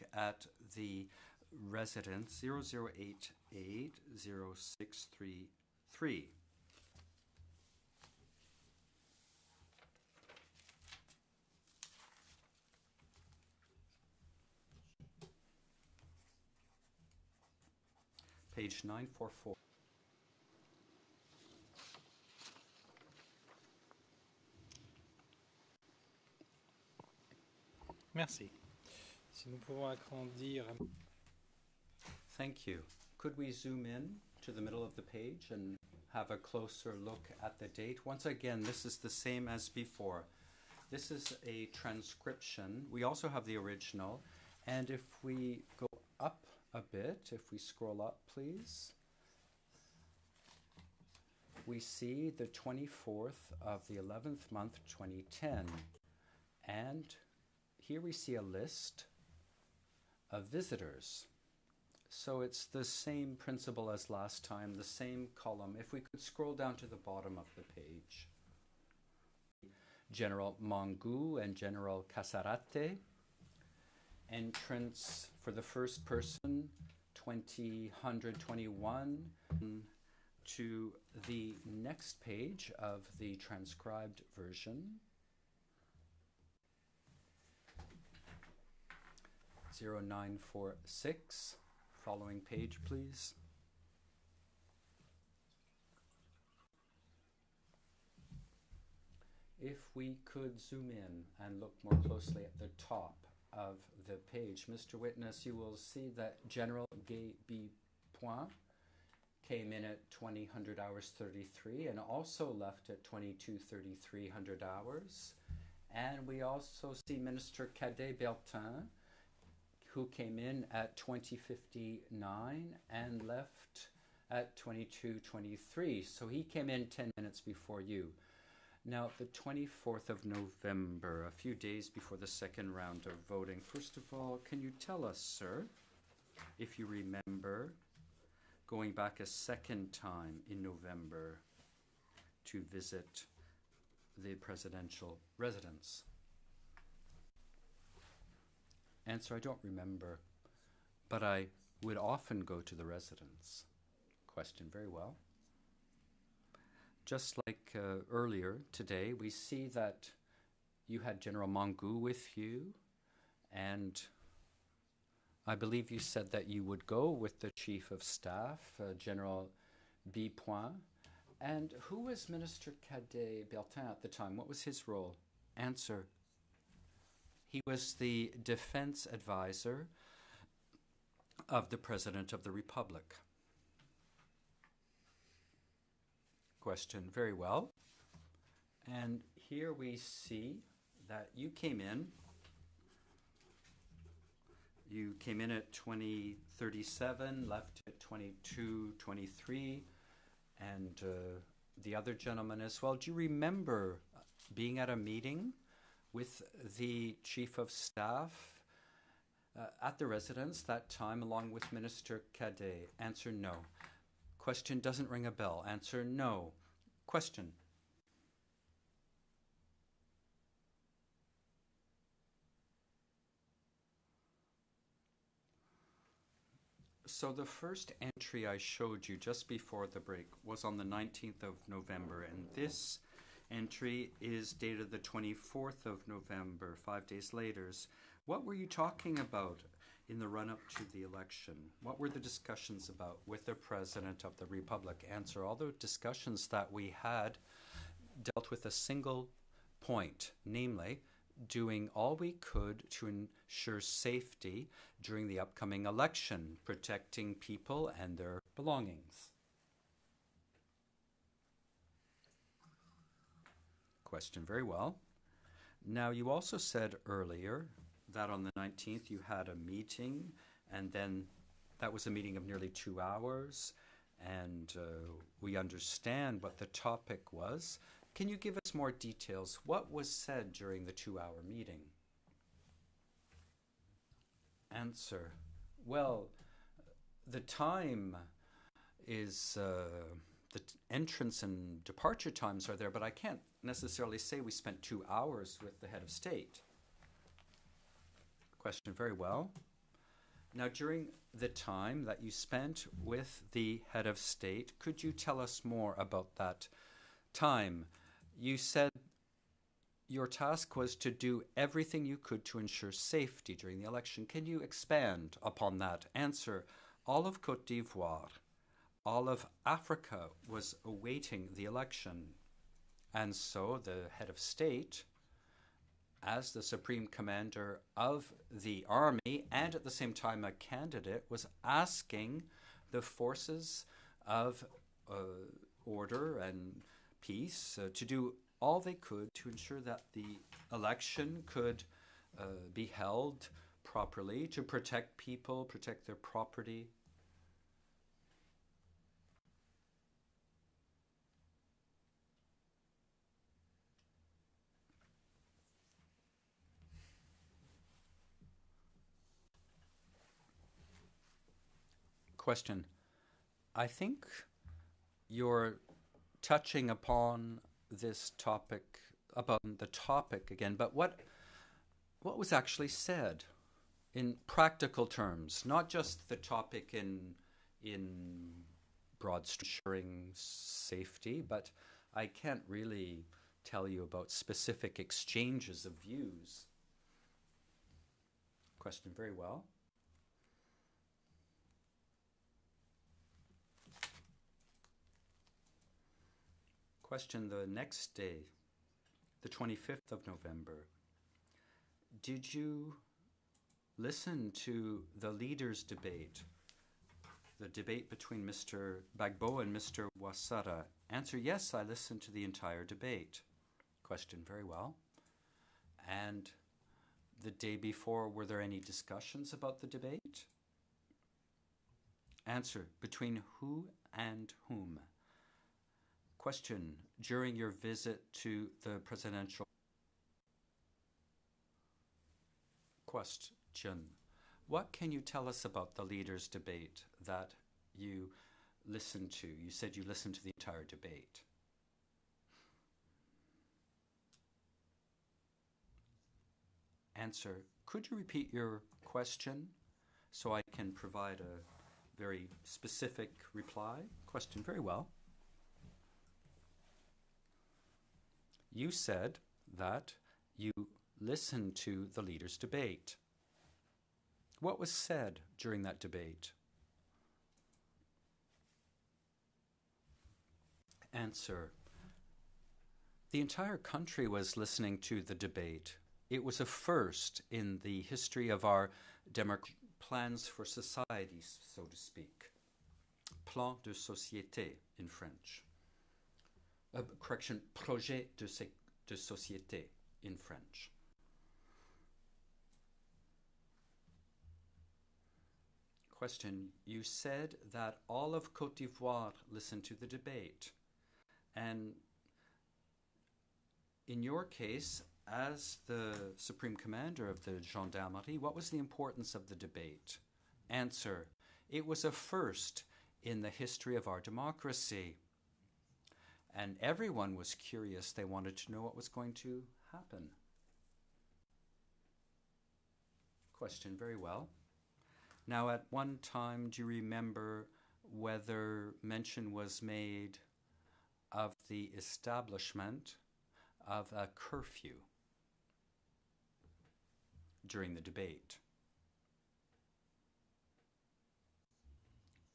look at the residence 00880633. Page 944. Merci. Si nous pouvons agrandir. Thank you. Could we zoom in to the middle of the page and have a closer look at the date? Once again, this is the same as before. This is a transcription. We also have the original. And if we go up a bit, if we scroll up, please, we see the 24th of the 11th month, 2010. And here we see a list of visitors. So it's the same principle as last time, the same column. If we could scroll down to the bottom of the page. General Mongu and General Kassarate. Entrance for the first person, 2021. To the next page of the transcribed version. 0946. Following page, please. If we could zoom in and look more closely at the top of the page, Mr. Witness, you will see that General Gbagbo came in at 2000 hours 33 and also left at 22:33 hours. And we also see Minister Cadet Bertin, who came in at 20:59 and left at 22:23. So he came in 10 minutes before you. Now, the 24th of November, a few days before the second round of voting. First of all, can you tell us, sir, if you remember going back a second time in November to visit the presidential residence? Answer, I don't remember, but I would often go to the residence. Question, very well. Just like earlier today, we see that you had General Mongu with you, and I believe you said that you would go with the Chief of Staff, General Gbagbo. And who was Minister Cadet Bertin at the time? What was his role? Answer. He was the defense advisor of the President of the Republic. Question, very well. And here we see that you came in at 20:37, left at 22:23, and the other gentleman as well. Do you remember being at a meeting with the Chief of Staff at the residence that time along with Minister Cadet? Answer, no. Question, doesn't ring a bell. Answer, no. Question. So the first entry I showed you just before the break was on the 19th of November, and this entry is dated the 24th of November, 5 days later. What were you talking about in the run-up to the election? What were the discussions about with the President of the Republic? Answer, all the discussions that we had dealt with a single point, namely doing all we could to ensure safety during the upcoming election, protecting people and their belongings. Question, very well. Now, you also said earlier that on the 19th you had a meeting, and then that was a meeting of nearly 2 hours, and we understand what the topic was. Can you give us more details? What was said during the 2-hour meeting? Answer, well, the time is, the entrance and departure times are there, but I can't necessarily say we spent 2 hours with the head of state. Question, very well. Now, during the time that you spent with the head of state, could you tell us more about that time? You said your task was to do everything you could to ensure safety during the election. Can you expand upon that? Answer: all of Côte d'Ivoire, all of Africa was awaiting the election. And so the head of state, as the supreme commander of the army and at the same time a candidate, was asking the forces of order and peace to do all they could to ensure that the election could be held properly, to protect people, protect their property. Question: I think you're touching upon this topic, about the topic again, but what was actually said in practical terms, not just the topic in broad ensuring safety, but I can't really tell you about specific exchanges of views. Question: very well. Question: the next day, the 25th of November, did you listen to the leaders' debate, the debate between Mr. Gbagbo and Mr. Ouattara? Answer: yes, I listened to the entire debate. Question: very well. And the day before, were there any discussions about the debate? Answer: between who and whom? Question: during your visit to the presidential... Question: what can you tell us about the leaders' debate that you listened to? You said you listened to the entire debate. Answer: could you repeat your question so I can provide a very specific reply? Question: very well. You said that you listened to the leaders' debate. What was said during that debate? Answer: the entire country was listening to the debate. It was a first in the history of our plans for society, so to speak. Plan de société in French. Correction, projet de société in French. Question: you said that all of Côte d'Ivoire listened to the debate. And in your case, as the Supreme Commander of the Gendarmerie, what was the importance of the debate? Answer: it was a first in the history of our democracy. And everyone was curious. They wanted to know what was going to happen. Question: very well. Now, at one time, do you remember whether mention was made of the establishment of a curfew during the debate?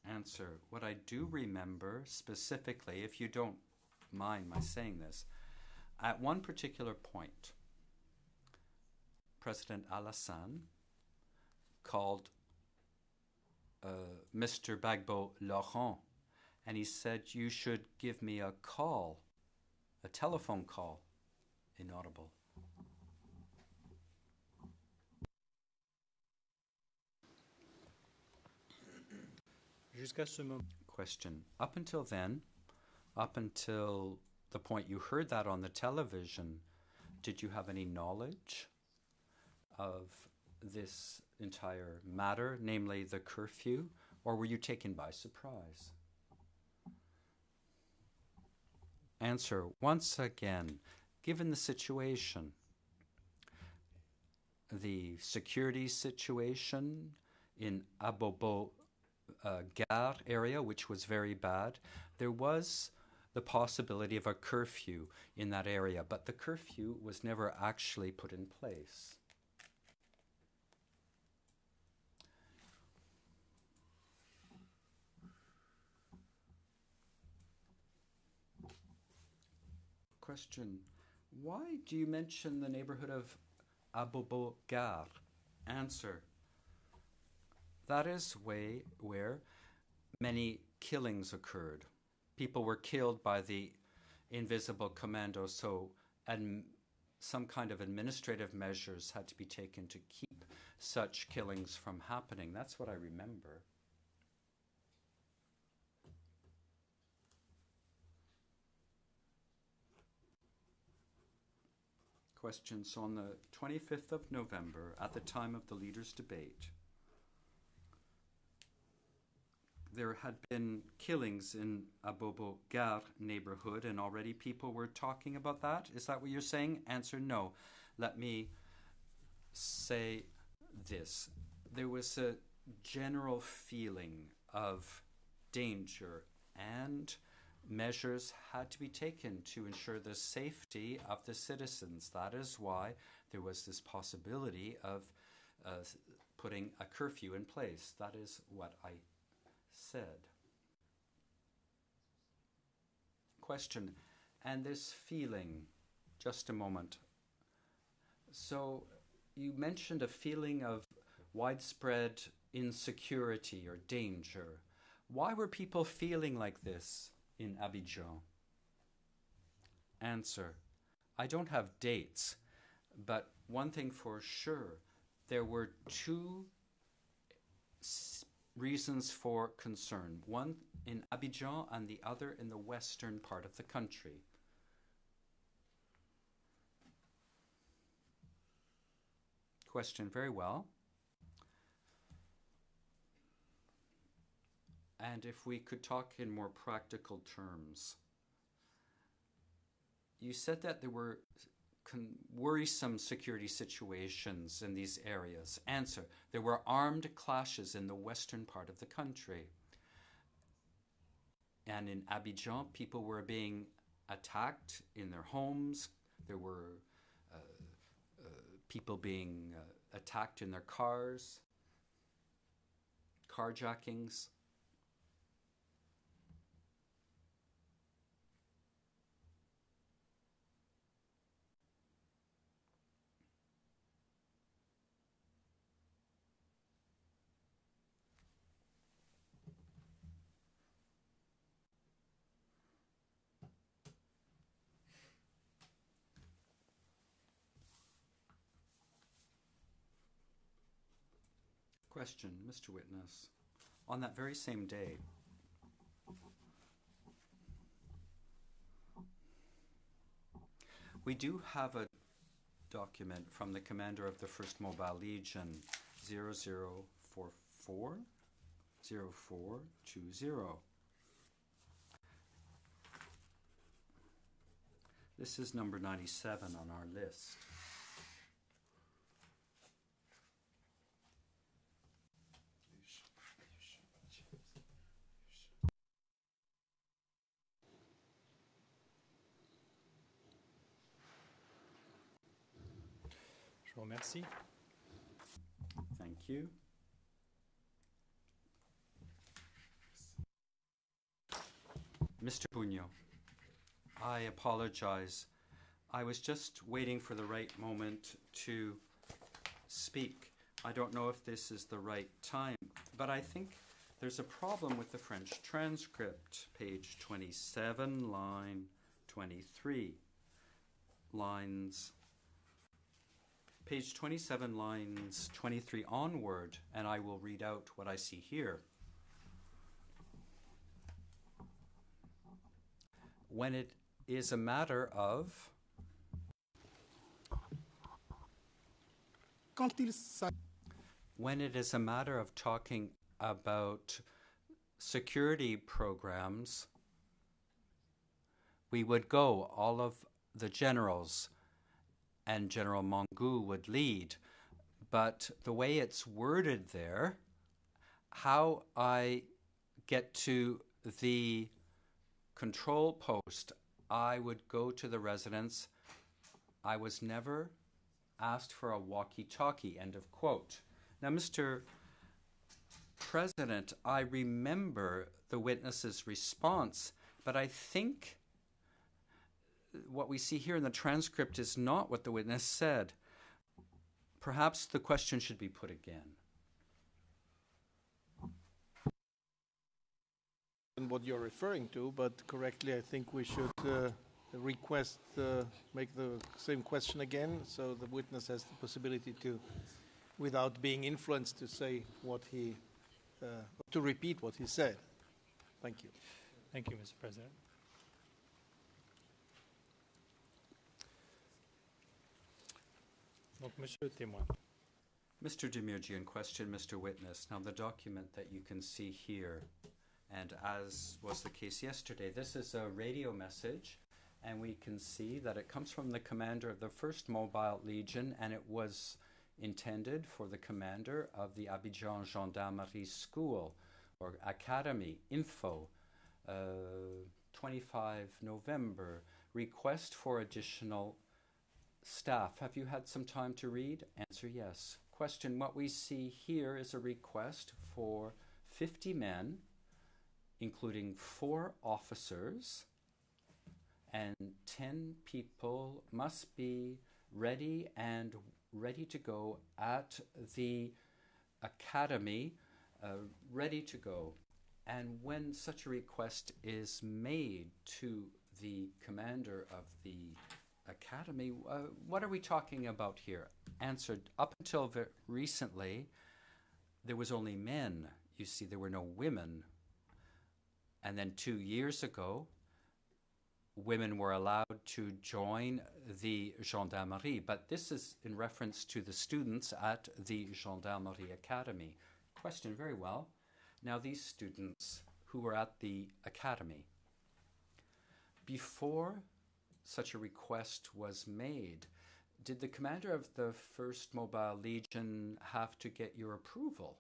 Answer: what I do remember specifically, if you don't mind my saying this, at one particular point, President Alassane called Mr. Gbagbo Laurent, and he said, you should give me a call, a telephone call. Inaudible. Jusqu'à ce moment. Question: up until then, up until the point you heard that on the television, did you have any knowledge of this entire matter, namely the curfew, or were you taken by surprise? Answer: once again, given the situation, the security situation in Abobo Gare area, which was very bad, there was the possibility of a curfew in that area, but the curfew was never actually put in place. Question: why do you mention the neighborhood of Abobo Gare? Answer: that is where many killings occurred. People were killed by the invisible commando, so some kind of administrative measures had to be taken to keep such killings from happening. That's what I remember. Question: so on the 25th of November, at the time of the leaders' debate, there had been killings in Abobo Gare neighborhood, and already people were talking about that. Is that what you're saying? Answer: no. Let me say this. There was a general feeling of danger, and measures had to be taken to ensure the safety of the citizens. That is why there was this possibility of putting a curfew in place. That is what I said. Question: and this feeling, just a moment. So you mentioned a feeling of widespread insecurity or danger. Why were people feeling like this in Abidjan? Answer: I don't have dates, but one thing for sure, there were two reasons for concern, one in Abidjan and the other in the western part of the country. Question: very well. And if we could talk in more practical terms, you said that there were worrisome security situations in these areas. Answer: there were armed clashes in the western part of the country. And in Abidjan, people were being attacked in their homes. There were people being attacked in their cars, carjackings. Question: Mr. Witness, on that very same day, we do have a document from the commander of the 1st Mobile Legion, 0044 0420. This is number 97 on our list. Je vous remercie. Thank you. Mr. Bugno, I apologize. I was just waiting for the right moment to speak. I don't know if this is the right time, but I think there's a problem with the French transcript. Page 27, line 23. Page 27, lines 23 onward, and I will read out what I see here. When it is a matter of... When it is a matter of talking about security programs, we would go, all of the generals, and General Mongu would lead. But the way it's worded there, how I get to the control post, I would go to the residence. I was never asked for a walkie-talkie, end of quote. Now, Mr. President, I remember the witness's response, but I think what we see here in the transcript is not what the witness said. Perhaps the question should be put again. And what you're referring to, but correctly, I think we should request, make the same question again, so the witness has the possibility to, without being influenced, to say what he, to repeat what he said. Thank you. Thank you, Mr. President. Donc, Monsieur le témoin. Mr. Demiurgian, question, Mr. Witness. Now, the document that you can see here, and as was the case yesterday, this is a radio message, and we can see that it comes from the commander of the 1st Mobile Legion, and it was intended for the commander of the Abidjan Gendarmerie School, or Academy, info, 25 November, request for additional staff. Have you had some time to read? Answer, yes. Question, what we see here is a request for 50 men, including 4 officers, and 10 people must be ready to go at the academy, ready to go. And when such a request is made to the commander of the academy, what are we talking about here? Answered, up until recently, there was only men. You see, there were no women. And then 2 years ago, women were allowed to join the gendarmerie, but this is in reference to the students at the Gendarmerie Academy. Question, very well. Now, these students who were at the academy, before such a request was made, did the commander of the 1st Mobile Legion have to get your approval?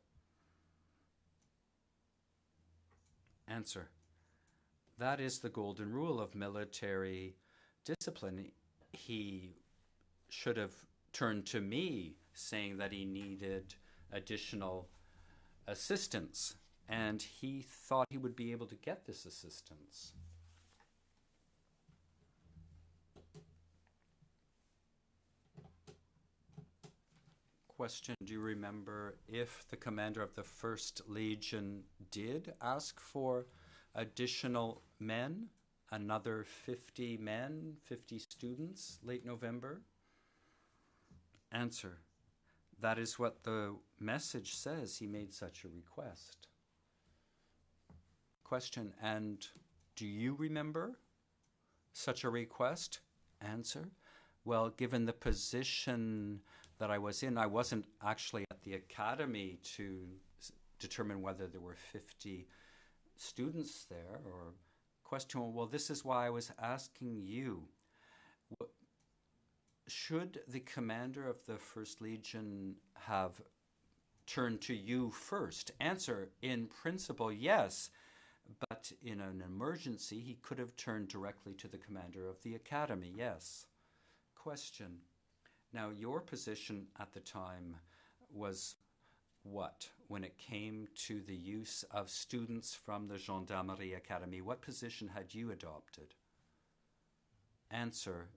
Answer, that is the golden rule of military discipline. He should have turned to me saying that he needed additional assistance, and he thought he would be able to get this assistance. Question, do you remember if the commander of the 1st Legion did ask for additional men, another 50 men, 50 students, late November? Answer, that is what the message says. He made such a request. Question, and do you remember such a request? Answer, well, given the position that I was in, I wasn't actually at the academy to determine whether there were 50 students there. Or question, well, this is why I was asking you. Should the commander of the 1st Legion have turned to you first? Answer, in principle, yes. But in an emergency, he could have turned directly to the commander of the academy, yes. Question, now your position at the time was what when it came to the use of students from the Gendarmerie Academy? What position had you adopted? Answer,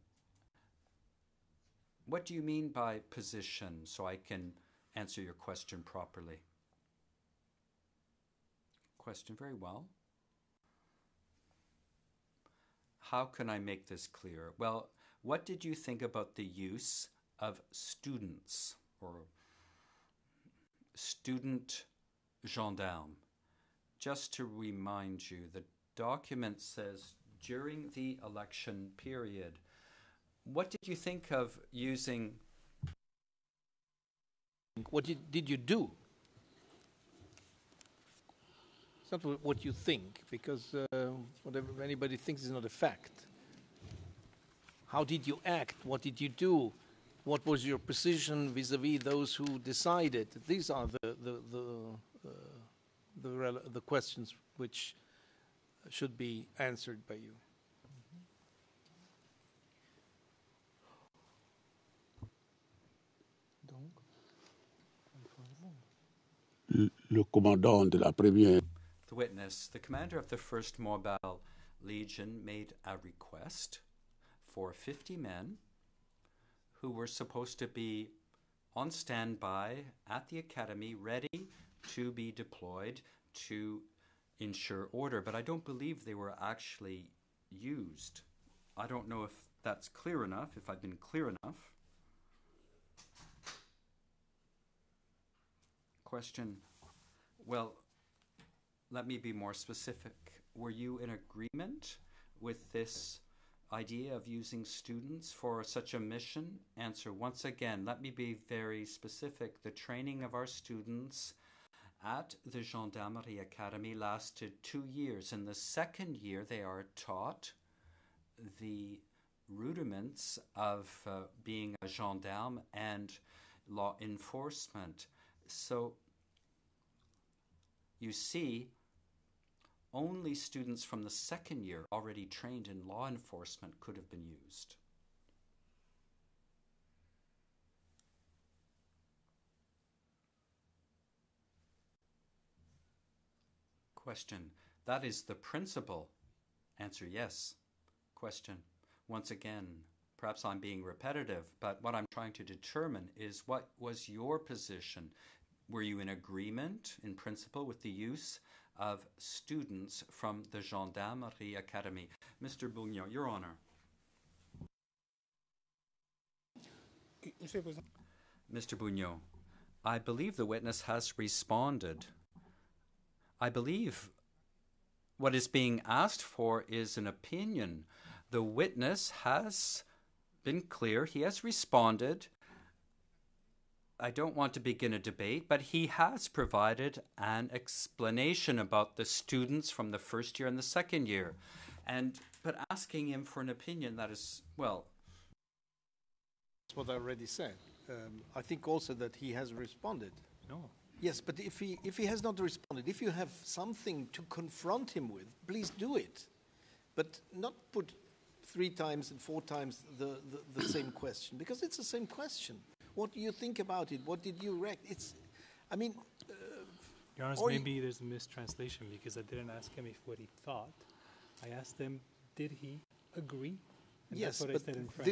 what do you mean by position, so I can answer your question properly? Question, very well. How can I make this clear? Well, what did you think about the use of students or student gendarme? Just to remind you, the document says during the election period. What did you think of using? What did you do? It's not what you think, because whatever anybody thinks is not a fact. How did you act? What did you do? What was your position vis-a-vis those who decided? These are the the questions which should be answered by you. Le commandant de la première. The witness, the commander of the 1st Mobile Legion made a request for 50 men who were supposed to be on standby at the academy, ready to be deployed to ensure order. But I don't believe they were actually used. I don't know if that's clear enough, if I've been clear enough. Question. Well, let me be more specific. Were you in agreement with this idea of using students for such a mission? Answer. Once again, let me be very specific. The training of our students at the Gendarmerie Academy lasted 2 years. In the 2nd year, they are taught the rudiments of being a gendarme and law enforcement. So, you see, only students from the 2nd year already trained in law enforcement could have been used. Question. That is the principle. Answer. Yes. Question. Once again, perhaps I'm being repetitive, but what I'm trying to determine is what was your position? Were you in agreement, in principle, with the use of students from the Gendarmerie Academy? Mr. Bougnon, Your Honor. Mr. Bougnon, I believe the witness has responded. I believe what is being asked for is an opinion. The witness has been clear. He has responded. I don't want to begin a debate, but he has provided an explanation about the students from the 1st year and the 2nd year. But asking him for an opinion, that is, well... That's what I already said. I think also that he has responded. No. Yes, but if he has not responded, if you have something to confront him with, please do it. But not put 3 times and 4 times the same question, because it's the same question. What do you think about it? What did you react? Your Honor, maybe there's a mistranslation, because I didn't ask him what he thought. I asked him, did he agree? And yes, that's what but I said in French.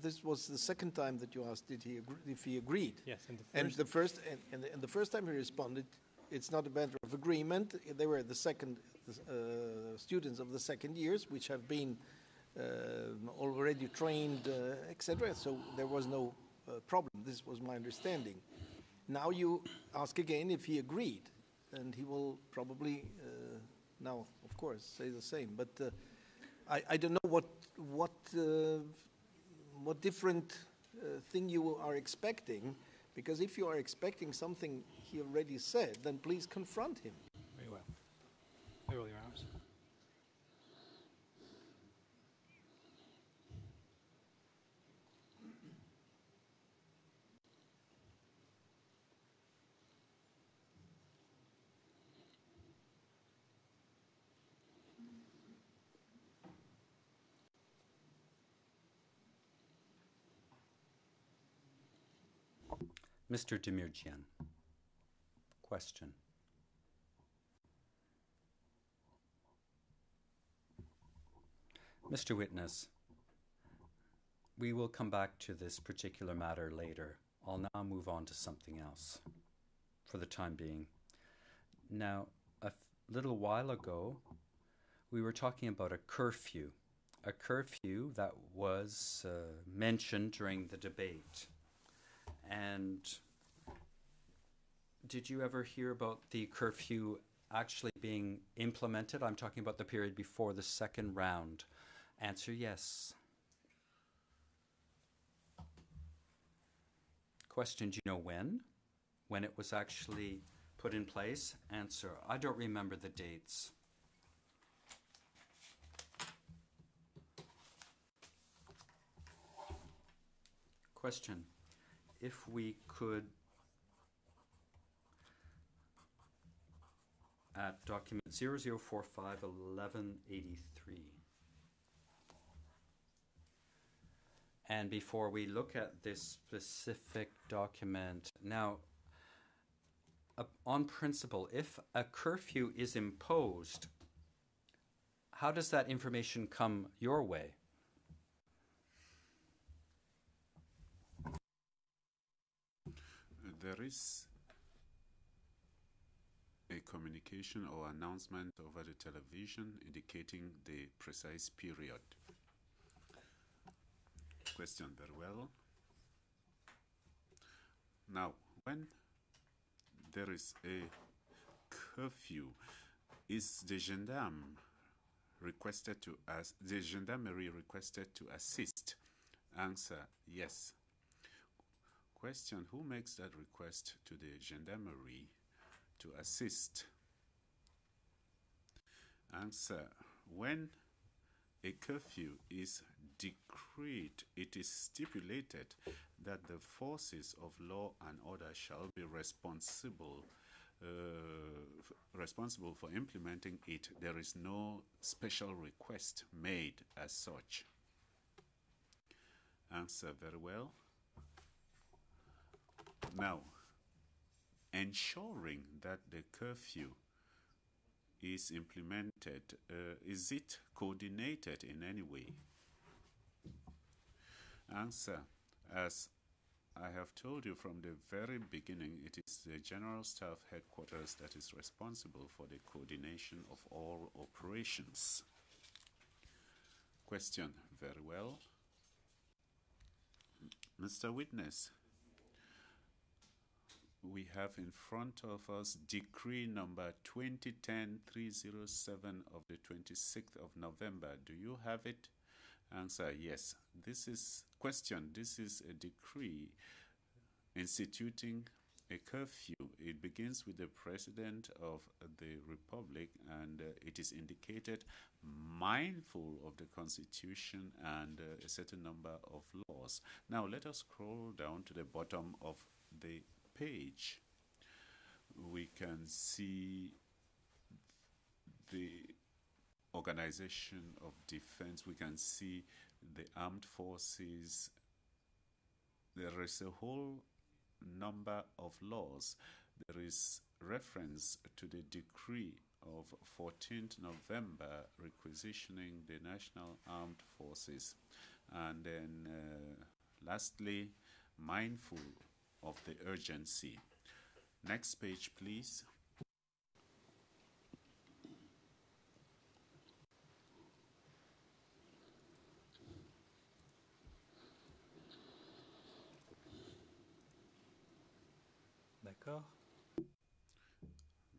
This was the second time that you asked, did he agree, if he agreed? Yes, and the first time he responded, it's not a matter of agreement. They were the students of the 2nd years, which have been already trained, etc. So there was no problem. This was my understanding. Now you ask again if he agreed, and he will probably now, of course, say the same. But I don't know what different thing you are expecting, because if you are expecting something he already said, then please confront him. Very well. Very well, Your Honors. Mr. Demirjian. Question. Mr. Witness, we will come back to this particular matter later. I'll now move on to something else for the time being. Now, a little while ago, we were talking about a curfew that was mentioned during the debate. And did you ever hear about the curfew actually being implemented? I'm talking about the period before the 2nd round. Answer, yes. Question, do you know when it was actually put in place? Answer, I don't remember the dates. Question, if we could at document 00451183. And before we look at this specific document, now, on principle, if a curfew is imposed, how does that information come your way? There is a communication or announcement over the television indicating the precise period. Question very well. Now, when there is a curfew, is the gendarmerie requested to assist? Answer, yes. Question, who makes that request to the gendarmerie to assist? Answer, when a curfew is decreed, it is stipulated that the forces of law and order shall be responsible for implementing it. There is no special request made as such. Answer, very well. Now, ensuring that the curfew is implemented, is it coordinated in any way? Answer, as I have told you from the very beginning, it is the General Staff Headquarters that is responsible for the coordination of all operations. Question, very well. Mr. Witness, we have in front of us decree number 2010-307 of the 26th of November. Do you have it? Answer, yes. This is question. This is a decree instituting a curfew. It begins with the President of the Republic, and it is indicated mindful of the Constitution and a certain number of laws. Now let us scroll down to the bottom of the page. We can see the organization of defense. We can see the armed forces. There is a whole number of laws. There is reference to the decree of 14th November requisitioning the National Armed Forces. And then lastly, mindful of the urgency. Next page, please. D'accord.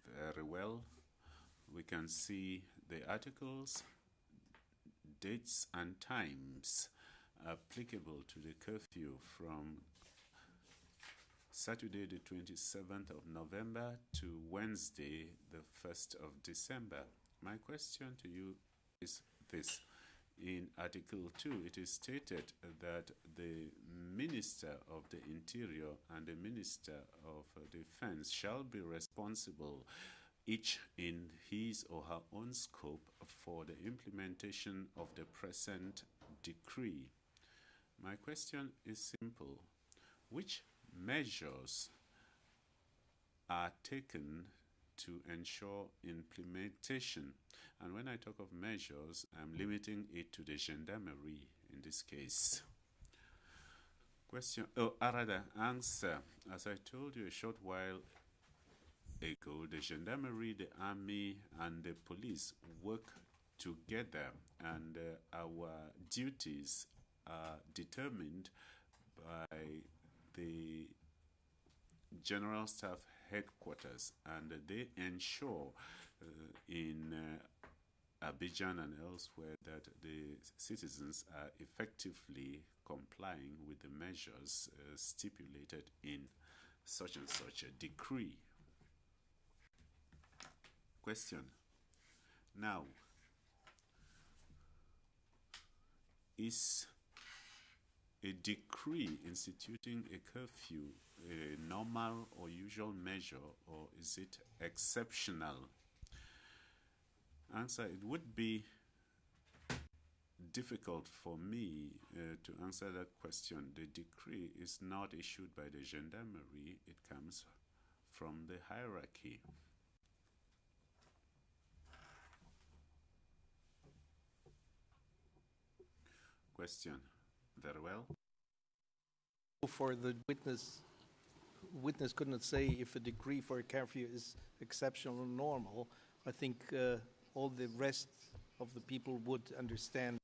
Very well. We can see the articles, dates and times applicable to the curfew from Saturday the 27th of November to Wednesday the 1st of December. My question to you is this. In Article 2, it is stated that the Minister of the Interior and the Minister of Defense shall be responsible, each in his or her own scope, for the implementation of the present decree. My question is simple. Which measures are taken to ensure implementation? And when I talk of measures, I'm limiting it to the gendarmerie in this case. Question, answer. As I told you a short while ago, the gendarmerie, the army, and the police work together, and our duties are determined by the General Staff Headquarters, and they ensure in Abidjan and elsewhere that the citizens are effectively complying with the measures stipulated in such and such a decree. Question. Now, is a decree instituting a curfew a normal or usual measure, or is it exceptional? Answer, it would be difficult for me to answer that question. The decree is not issued by the gendarmerie, it comes from the hierarchy. Question. Very well. For the witness could not say if a decree for a curfew is exceptional or normal. I think all the rest of the people would understand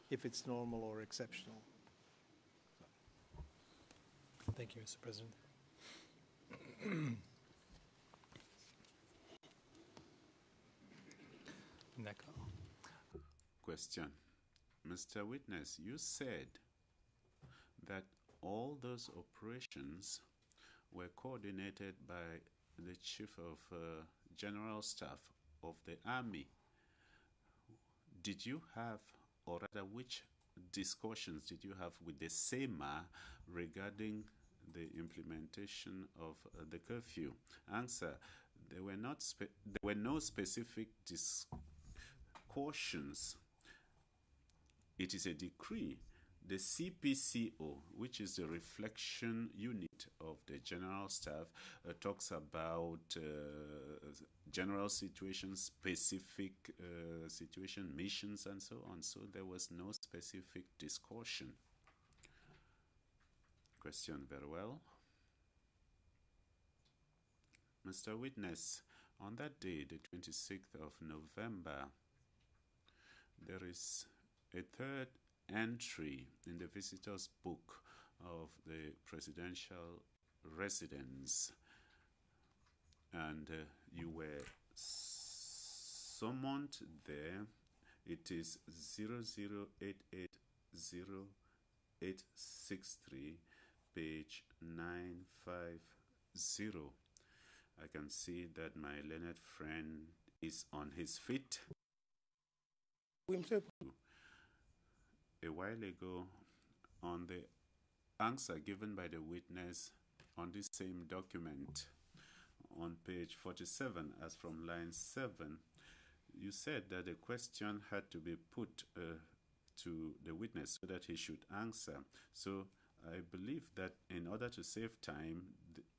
if it's normal or exceptional. Thank you, Mr. President. Question. Mr. Witness, you said that all those operations were coordinated by the Chief of General Staff of the Army. Did you have, or rather which discussions did you have with the SEMA regarding the implementation of the curfew? Answer, there were no specific discussions. It is a decree. The CPCO, which is the reflection unit of the General Staff, talks about general situations, specific situation, missions, and so on. So there was no specific discussion. Question, very well. Mr. Witness, on that day, the 26th of November, there is a third entry in the visitors book of the presidential residence, and you were summoned there. It is 00880-863, page 950. I can see that my learned friend is on his feet. A while ago, on the answer given by the witness on this same document, on page 47, as from line 7, you said that the question had to be put to the witness so that he should answer. So I believe that in order to save time,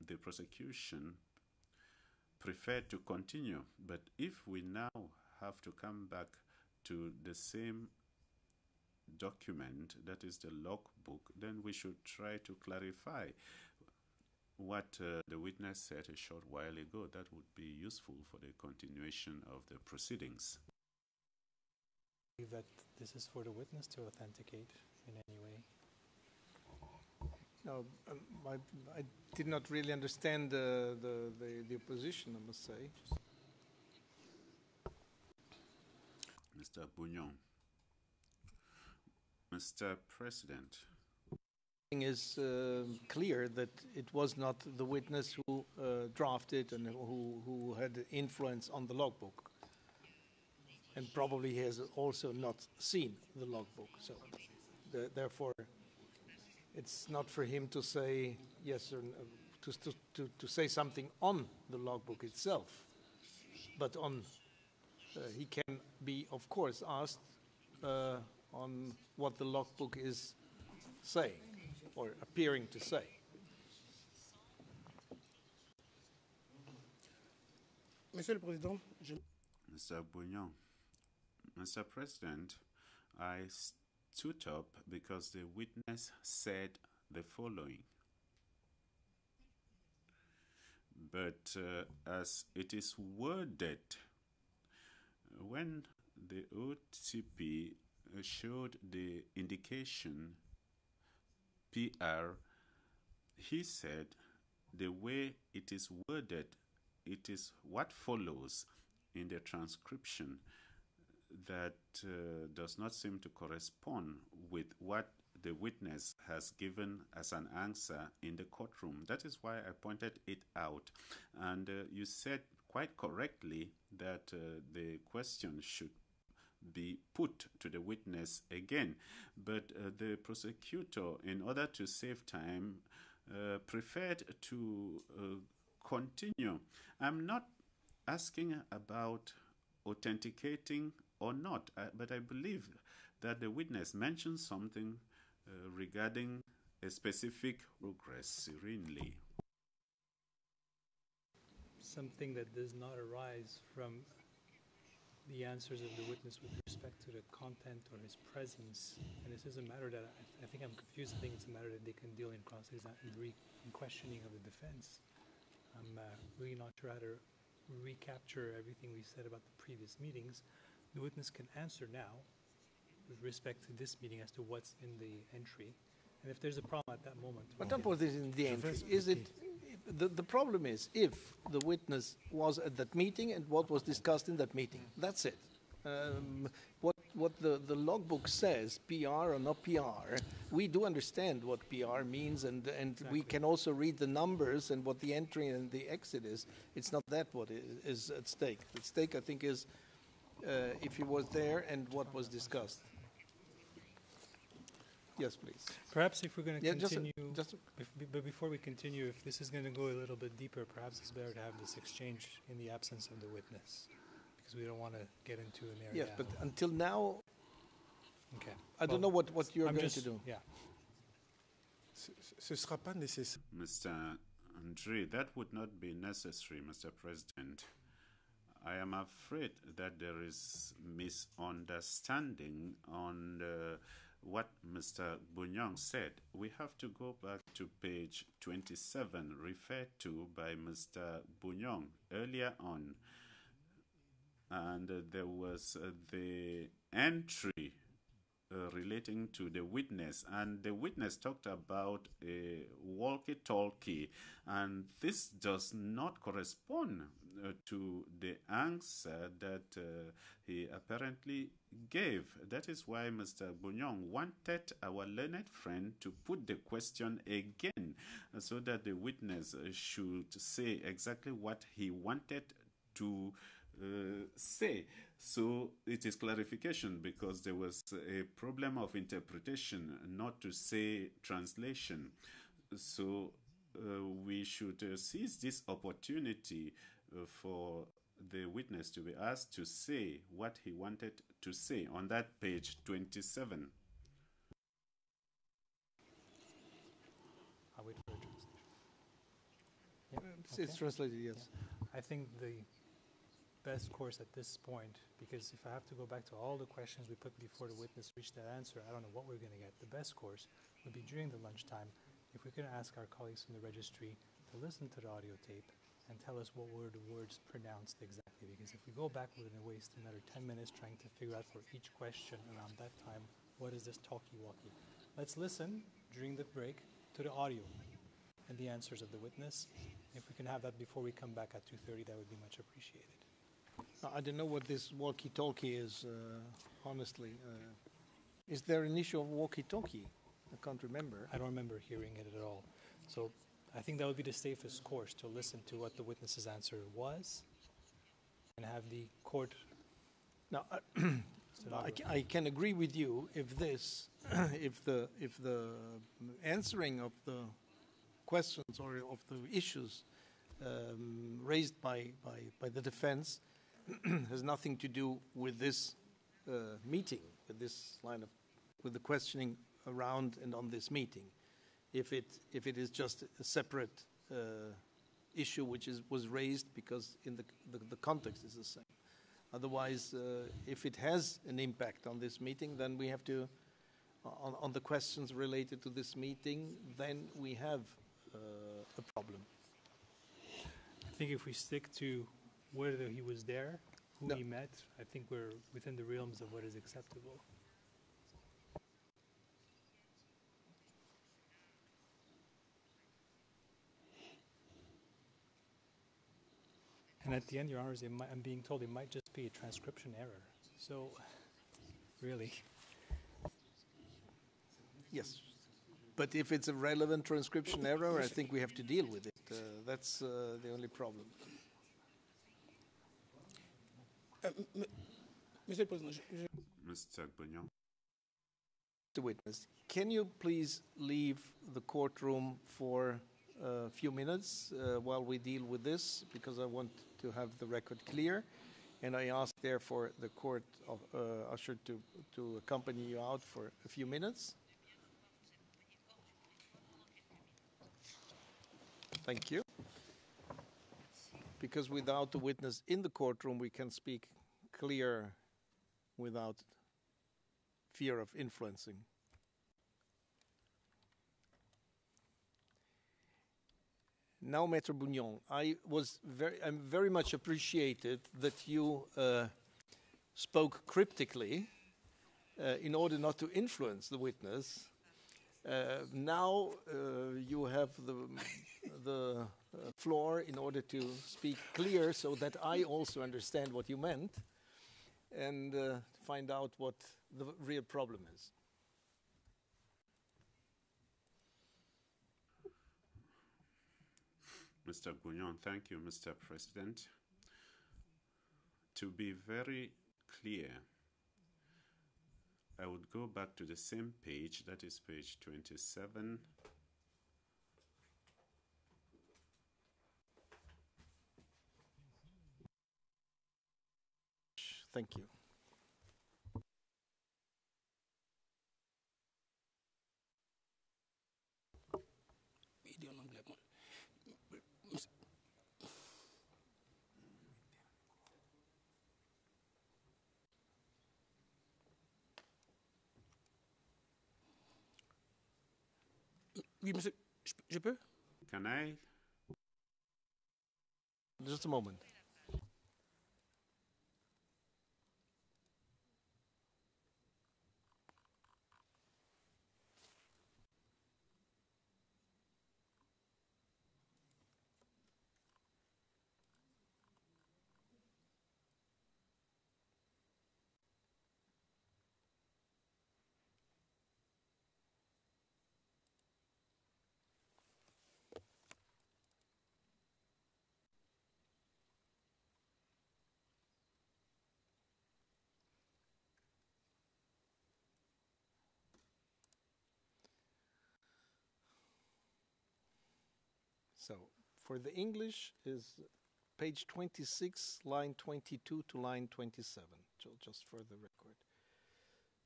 the prosecution preferred to continue. But if we now have to come back to the same document, that is the logbook, then we should try to clarify what the witness said a short while ago. That would be useful for the continuation of the proceedings. That this is for the witness to authenticate in any way. No, I did not really understand the opposition, I must say. Mr. Bugnon. Mr. President. It is clear that it was not the witness who drafted and who had influence on the logbook. And probably he has also not seen the logbook. So therefore, it's not for him to say yes or no, to say something on the logbook itself. But on he can be, of course, asked on what the logbook is saying or appearing to say. Monsieur le Président, Mr. Bugnon. Mr. President, I stood up because the witness said the following. But as it is worded, when the OTP showed the indication PR, he said the way it is worded, it is what follows in the transcription that does not seem to correspond with what the witness has given as an answer in the courtroom. That is why I pointed it out. And you said quite correctly that the question should be put to the witness again. But the prosecutor, in order to save time, preferred to continue. I'm not asking about authenticating or not. But I believe that the witness mentioned something regarding a specific progress, serenely. Something that does not arise from the answers of the witness with respect to the content or his presence. And this is a matter that I think I'm confused. I think it's a matter that they can deal in in questioning of the defense. I'm really not sure how to recapture everything we said about the previous meetings. The witness can answer now with respect to this meeting as to what's in the entry. And if there's a problem at that moment. But don't put this in the entry. Is it the problem is if the witness was at that meeting and what was discussed in that meeting. That's it. What the logbook says, PR or not PR, we do understand what PR means, and Exactly. We can also read the numbers and what the entry and the exit is. It's not that what is at stake. At stake, I think, is if he was there and what was discussed. Yes, please. Perhaps if we're going to continue, just but before we continue, if this is going to go a little bit deeper, perhaps it's better to have this exchange in the absence of the witness, because we don't want to get into an area. yes, but until now, Okay. I don't know what you're I'm going just, to do. Yeah. Ce sera pas nécessaire. Mr. Andre, that would not be necessary, Mr. President. I am afraid that there is misunderstanding on what Mr. Bunyang said. We have to go back to page 27, referred to by Mr. Bunyang earlier on. And there was the entry relating to the witness, and the witness talked about a walkie-talkie, and this does not correspond to the answer that he apparently gave. That is why Mr. Bunyang wanted our learned friend to put the question again so that the witness should say exactly what he wanted to say. So it is clarification, because there was a problem of interpretation, not to say translation. So we should seize this opportunity for the witness to be asked to say what he wanted to say on that page 27. I'll wait for a translation. It's translated, yes. I think the best course at this point, because if I have to go back to all the questions we put before the witness reach that answer, I don't know what we're going to get. The best course would be during the lunchtime, if we can ask our colleagues from the registry to listen to the audio tape and tell us what were the words pronounced exactly. Because if we go back, we're going to waste another 10 minutes trying to figure out for each question around that time, what is this talkie-walkie? Let's listen during the break to the audio and the answers of the witness. If we can have that before we come back at 2:30, that would be much appreciated. I don't know what this walkie-talkie is, honestly. Is there an issue of walkie-talkie? I can't remember. I don't remember hearing it at all. So I think that would be the safest course, to listen to what the witness's answer was and have the court. Now, I can agree with you if this, if the answering of the questions or of the issues raised by the defense has nothing to do with this meeting, with this with the questioning around and on this meeting. If it is just a separate issue which was raised because in the context is the same. Otherwise, if it has an impact on this meeting, then we have to, on the questions related to this meeting, then we have a problem. I think if we stick to whether he was there, who No. he met, I think we're within the realms of what is acceptable. And at the end, Your Honors, I'm being told it might just be a transcription error. So, really. Yes. But if it's a relevant transcription error, I think we have to deal with it. That's the only problem. Monsieur le Président, Mr. Bunyang. The witness, can you please leave the courtroom for a few minutes while we deal with this, because I want to have the record clear. And I ask, therefore, the court of usher to accompany you out for a few minutes. Thank you. Because without the witness in the courtroom, we can speak clear without fear of influencing. Now, Maître Bougnon, I'm very much appreciated that you spoke cryptically in order not to influence the witness. Now you have the floor in order to speak clear so that I also understand what you meant and find out what the real problem is. Mr. Bougnon, thank you, Mr. President. To be very clear, I would go back to the same page, that is page 27. Thank you. Oui, monsieur, je peux? Can I? Just a moment. So, for the English is page 26, line 22 to line 27, just for the record.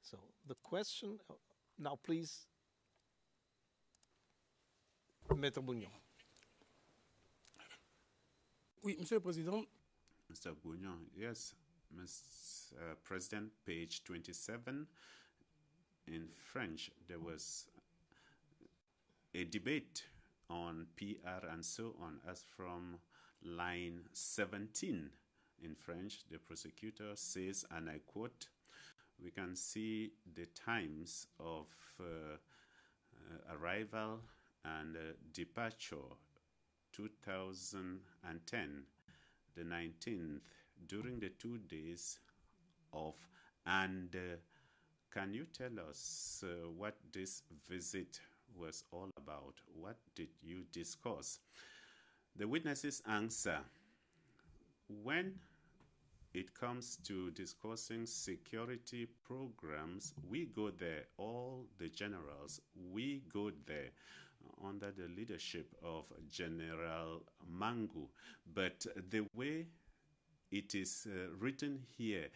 So, the question, now please, Maître Bougnon. Oui, Monsieur le Président. Mr. Bougnon, yes, Mr. President, page 27. In French, there was a debate on PR and so on. As from line 17 in French, the prosecutor says, and I quote, "We can see the times of arrival and departure, 2010, the 19th, during the 2 days of, and can you tell us what this visit was all about? What did you discuss?" The witnesses answer, when it comes to discussing security programs, we go there, all the generals, we go there under the leadership of General Mangu. But the way it is written here,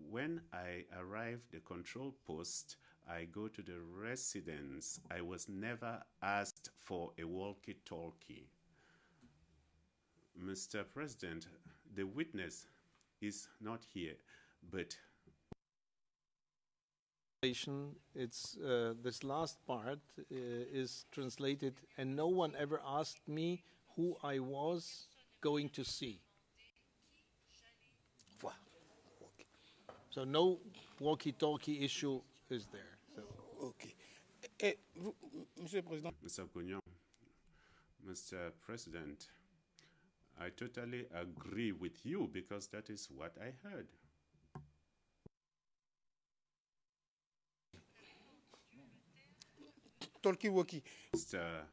when I arrived the control post, I go to the residence. I was never asked for a walkie-talkie. Mr. President, the witness is not here, but it's this last part is translated, and no one ever asked me who I was going to see. Voilà. So no walkie-talkie issue is there. So. OK. Et vous, Monsieur le Président. Mr. Bougnon, Mr. President, I totally agree with you because that is what I heard. Talkie-walkie. Mr.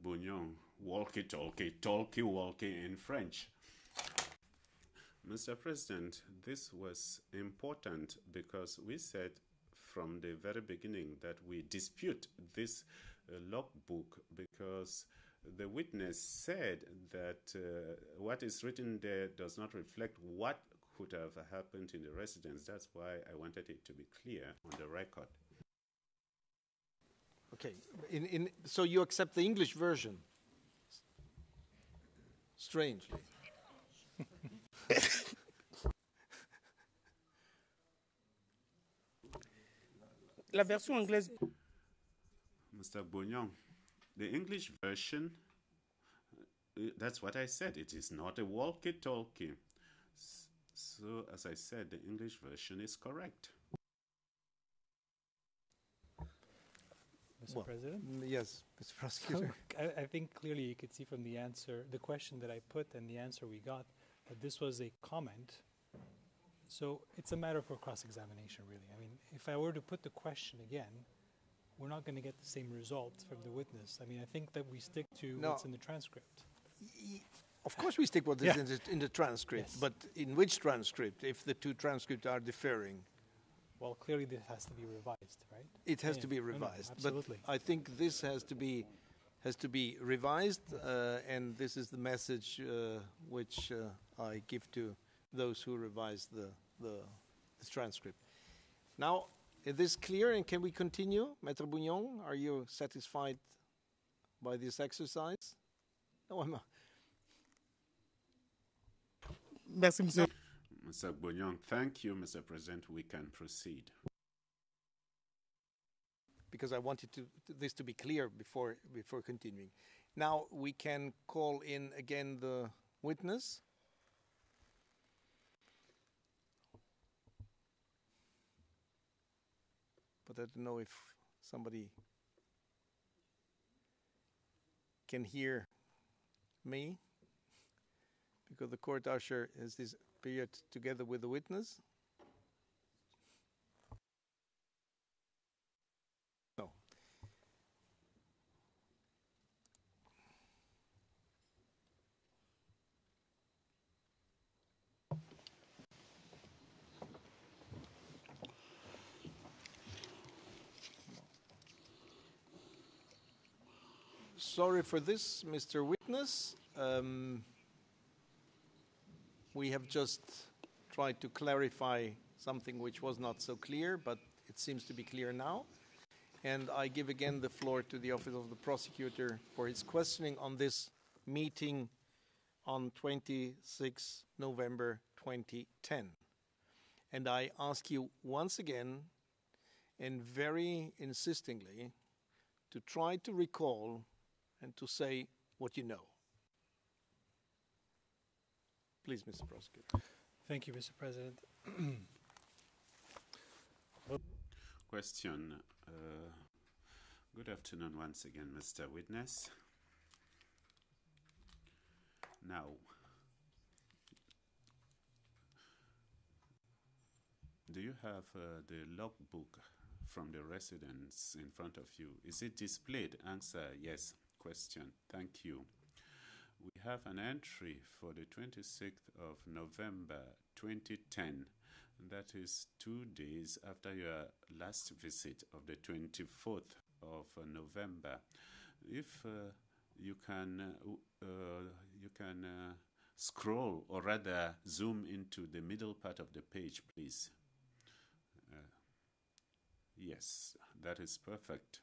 Bougnon, walkie-talkie, talkie-walkie in French. Mr. President, this was important because we said from the very beginning that we dispute this logbook because the witness said that what is written there does not reflect could have happened in the residence. That's why I wanted it to be clear on the record. Okay. So you accept the English version? Strangely. La version anglaise. Mr. Bognon, the English version, that's what I said. It is not a walkie-talkie. So, as I said, the English version is correct. Mr. President? Yes, Mr. Prosecutor. I think clearly you could see from the answer, the question that I put and the answer we got, that this was a comment. So it's a matter for cross-examination, really. I mean, if I were to put the question again, we're not going to get the same result from the witness. I mean, I think that we stick to what's in the transcript. Of course we stick what is in the transcript, Yes. but in which transcript, if the two transcripts are differing? Well, clearly this has to be revised, right? It has Yeah, to be no, revised. absolutely. But I think this has to be revised, and this is the message which I give to those who revise the transcript. Now, is this clear, and can we continue? Maître Bouillon, are you satisfied by this exercise? No, I'm not. Merci, monsieur. Mr. Bognon, thank you, Mr. President. We can proceed. Because I wanted this to be clear before continuing. Now we can call in again the witness. But I don't know if somebody can hear me, because the court usher has disappeared together with the witness. No. Sorry for this, Mr. Witness. We have just tried to clarify something which was not so clear, but it seems to be clear now. And I give again the floor to the Office of the Prosecutor for his questioning on this meeting on 26 November 2010. And I ask you once again, and very insistingly, to try to recall and to say what you know. Please, Mr. Prosecutor. Thank you, Mr. President. Question. Good afternoon once again, Mr. Witness. Now, do you have the logbook from the residence in front of you? Is it displayed? Answer, yes. Question. Thank you. We have an entry for the 26th of November 2010. That is 2 days after your last visit of the 24th of November. If you can scroll, or rather zoom into the middle part of the page, please. Yes, that is perfect.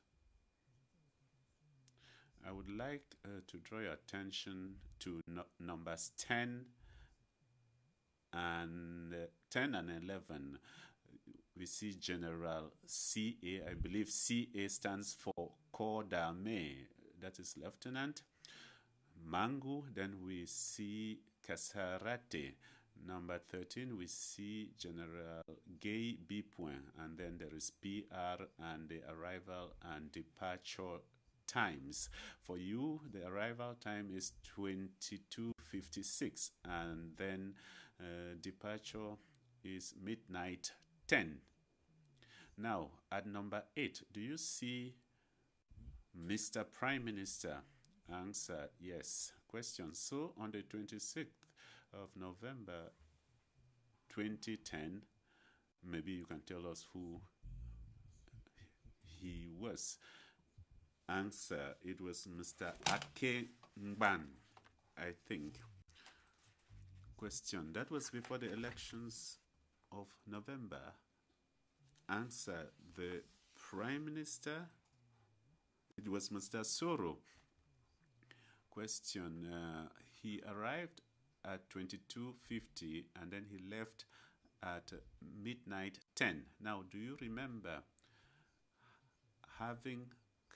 I would like to draw your attention to numbers 10 and 11. We see General CA. I believe CA stands for Corps d'Armée. That is Lieutenant. Mangu. Then we see Kassarate. Number 13, we see General Gay B. And then there is PR and the arrival and departure times. For you, the arrival time is 22:56, and then departure is midnight 10. Now, at number 8, do you see Mr. Prime Minister? Answer, yes. Question. So, on the 26th of November 2010, maybe you can tell us who he was. Answer, it was Mr. Ake Ngban, I think. Question. That was before the elections of November. Answer. The Prime Minister, it was Mr. Soro. Question. He arrived at 22:50 and then he left at midnight 10. Now, do you remember having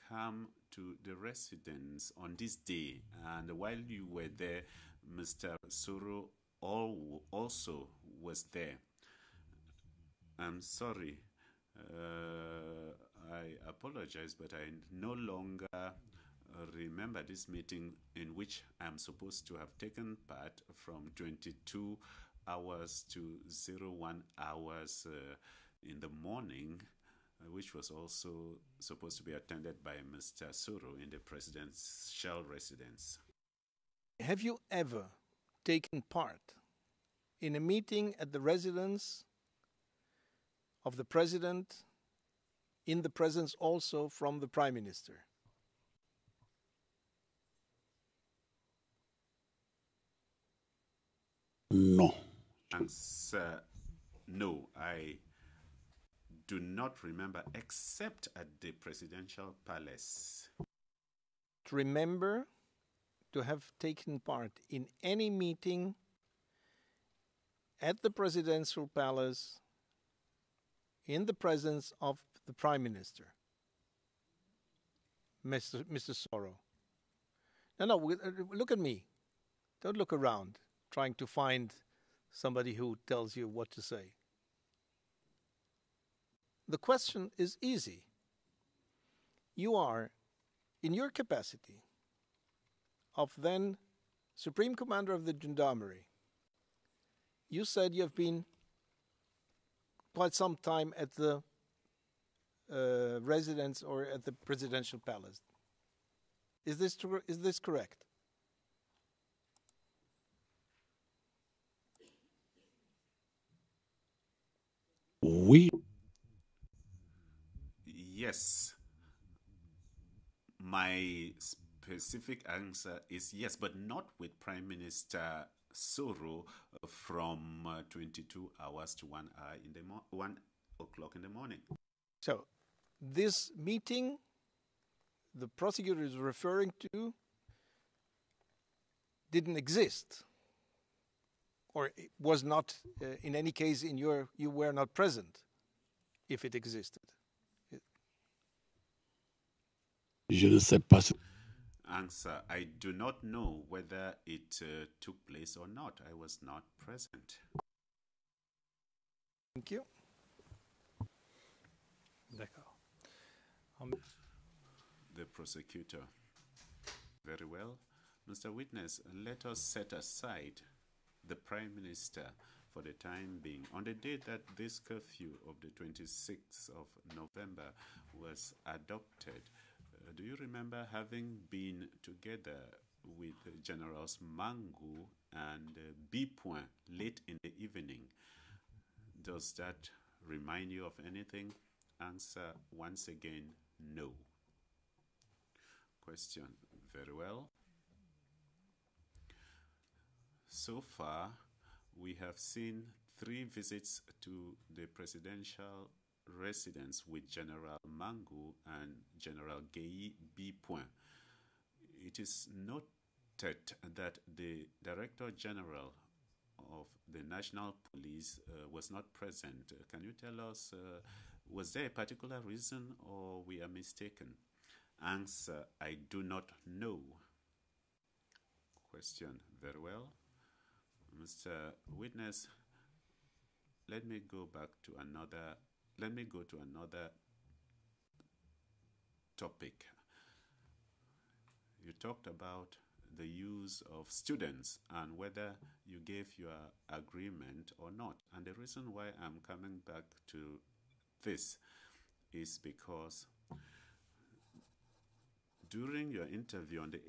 come to the residence on this day, and while you were there, Mr. Soro also was there? I'm sorry. I apologize, but I no longer remember this meeting in which I'm supposed to have taken part from 22 hours to 01 hours in the morning, which was also supposed to be attended by Mr. Soro in the presidential residence. Have you ever taken part in a meeting at the residence of the president, in the presence also from the Prime Minister? No. Answer. No, I do not remember, except at the presidential palace. Remember to have taken part in any meeting at the presidential palace in the presence of the Prime Minister, Mr. Soro. No, look at me. Don't look around trying to find somebody who tells you what to say. The question is easy. You are, in your capacity of then Supreme Commander of the Gendarmerie, you said you have been quite some time at the residence or at the presidential palace. Is this correct? Oui. Yes. My specific answer is yes, but not with Prime Minister Soro from 22 hours to 1 hour in the 1 o'clock in the morning. So, this meeting the prosecutor is referring to didn't exist, or it was not, in any case, you were not present if it existed. Je ne sais pas. Answer. I do not know whether it took place or not. I was not present. Thank you. D'accord. The prosecutor. Very well. Mr. Witness, let us set aside the Prime Minister for the time being. On the day that this curfew of the 26th of November was adopted, do you remember having been together with Generals Mangu and Bpoint late in the evening? Does that remind you of anything? Answer once again, no. Question. Very well. So far, we have seen 3 visits to the presidential residence with General Mangu and General Geyi Bpoint. It is noted that the Director General of the National Police was not present. Can you tell us, was there a particular reason or we are mistaken? Answer, I do not know. Question, very well. Mr. Witness, let me go to another topic. You talked about the use of students and whether you gave your agreement or not. And the reason why I'm coming back to this is because during your interview on the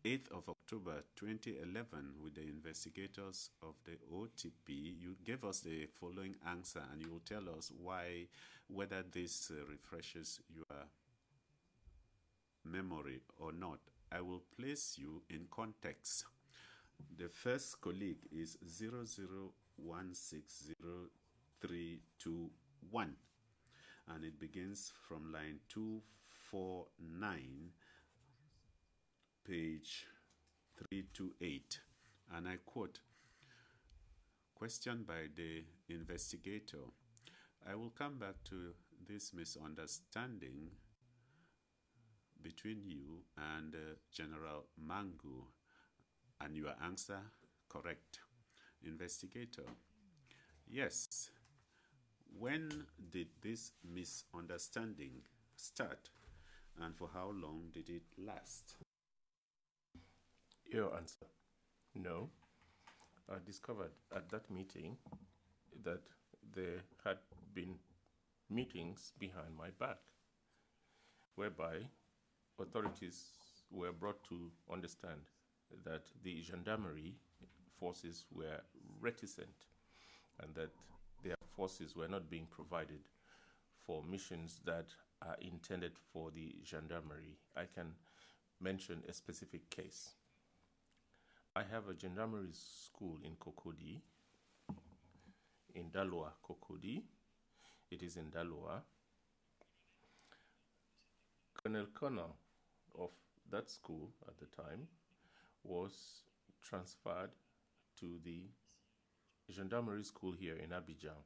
8th of October 2011 with the investigators of the OTP, you gave us the following answer, and you will tell us whether this refreshes your memory or not. I will place you in context. The first colleague is 00160321, and it begins from line 249, page 328. And I quote, question by the investigator. I will come back to this misunderstanding between you and General Mangu, and your answer correct. Investigator, yes. When did this misunderstanding start, and for how long did it last? Your answer, no. I discovered at that meeting that there had been meetings behind my back, whereby authorities were brought to understand that the gendarmerie forces were reticent and that their forces were not being provided for missions that are intended for the gendarmerie. I can mention a specific case. I have a gendarmerie school in Kokodi, in Daloa, Kokodi. It is in Daloa. Colonel Connor of that school at the time was transferred to the gendarmerie school here in Abidjan.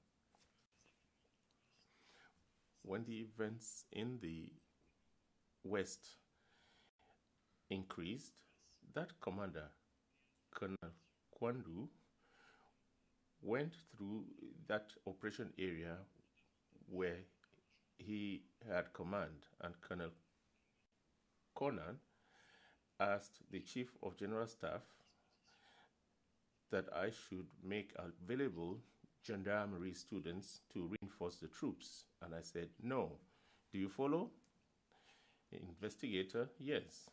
When the events in the West increased, that commander, Colonel Kwandu, went through that operation area where he had command, and Colonel Conan asked the Chief of General Staff that I should make available gendarmerie students to reinforce the troops. And I said, no. Do you follow? Investigator, yes.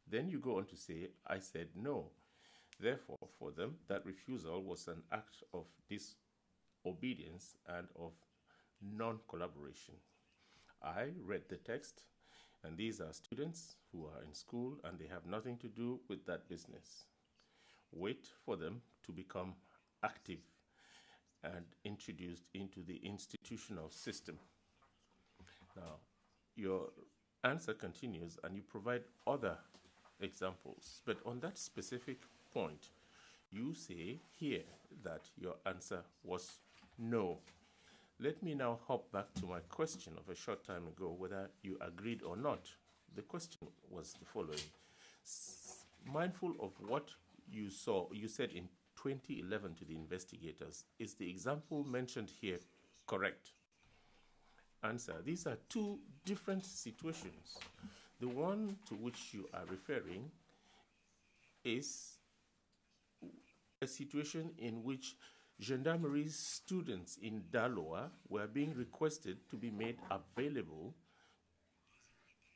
Then you go on to say, I said no. Therefore, for them, that refusal was an act of disobedience and of non-collaboration. I read the text, and these are students who are in school, and they have nothing to do with that business. Wait for them to become active and introduced into the institutional system. Now, your answer continues, and you provide other examples, but on that specific point, you say here that your answer was no. Let me now hop back to my question of a short time ago, whether you agreed or not. The question was the following. Mindful of what you saw, you said in 2011 to the investigators, is the example mentioned here correct? Answer, these are two different situations. The one to which you are referring is a situation in which gendarmerie students in Daloa were being requested to be made available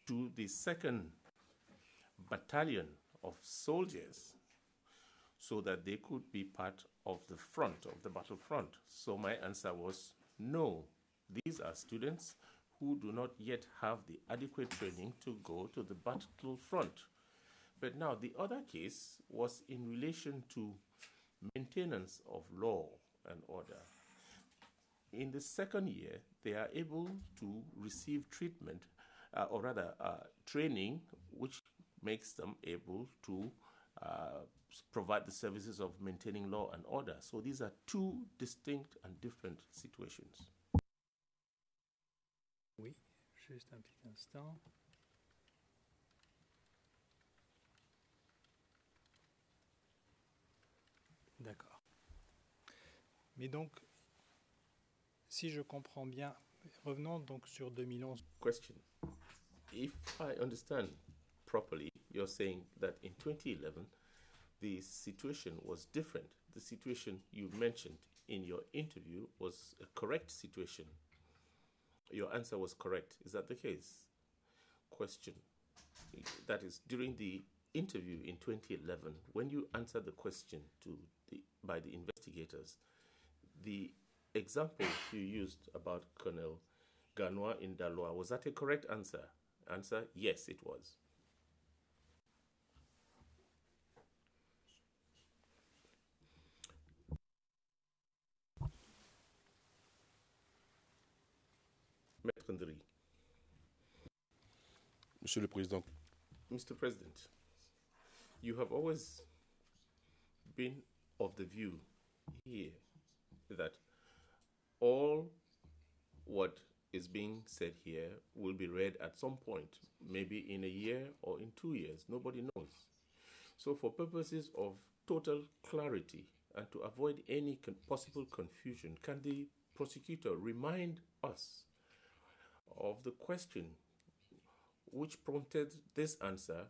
to the 2nd Battalion of soldiers so that they could be part of the front, of the battlefront. So my answer was no. These are students who do not yet have the adequate training to go to the battlefront. But now the other case was in relation to maintenance of law and order. In the 2nd year, they are able to receive treatment, or rather training, which makes them able to provide the services of maintaining law and order. So these are two distinct and different situations. Oui, juste un petit instant. D'accord. Mais donc, si je comprends bien, revenons donc sur 2011. Question. If I understand properly, you're saying that in 2011, the situation was different. The situation you mentioned in your interview was a correct situation. Your answer was correct. Is that the case? Question. That is, during the interview in 2011, when you answered the question by the investigators, the example you used about Colonel Ganois in Daloa, was that a correct answer? Answer, yes, it was. Maître Ndri. Monsieur le Président, Mr. President, you have always been of the view here that all what is being said here will be read at some point, maybe in a year or in 2 years. Nobody knows. So for purposes of total clarity and to avoid any possible confusion, can the prosecutor remind us of the question which prompted this answer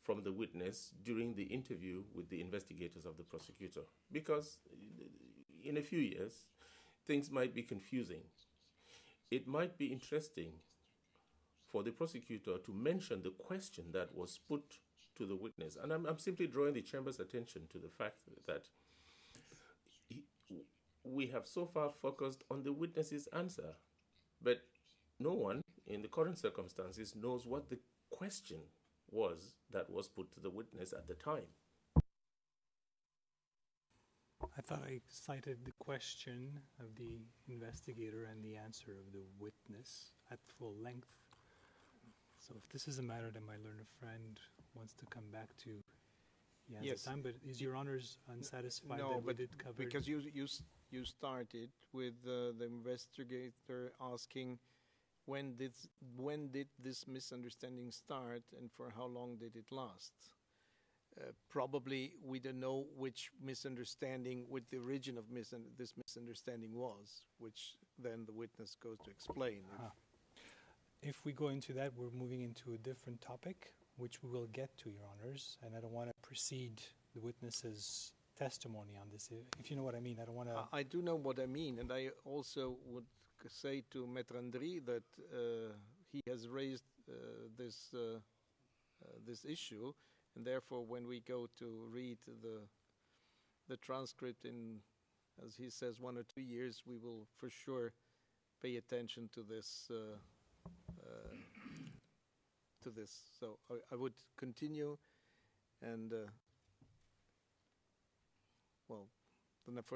from the witness during the interview with the investigators of the prosecutor? Because in a few years, things might be confusing. It might be interesting for the prosecutor to mention the question that was put to the witness. And I'm simply drawing the chamber's attention to the fact that we have so far focused on the witness's answer, but no one in the current circumstances knows what the question was that was put to the witness at the time. I thought I cited the question of the investigator and the answer of the witness at full length. So if this is a matter that my learned friend wants to come back to, he has Yes. the time, but is your honors unsatisfied No, that we but did cover? because you started with the investigator asking when did this misunderstanding start and for how long did it last? Probably we don't know which misunderstanding, what the origin of this misunderstanding was, which then the witness goes to explain. If we go into that, we're moving into a different topic, which we will get to, your honors, and I don't want to precede the witness's testimony on this. If you know what I mean, I don't want to... I do know what I mean, and I also would say to Maître Ndri that he has raised this issue, and therefore when we go to read the transcript in, as he says, 1 or 2 years, we will for sure pay attention to this. So I would continue, and for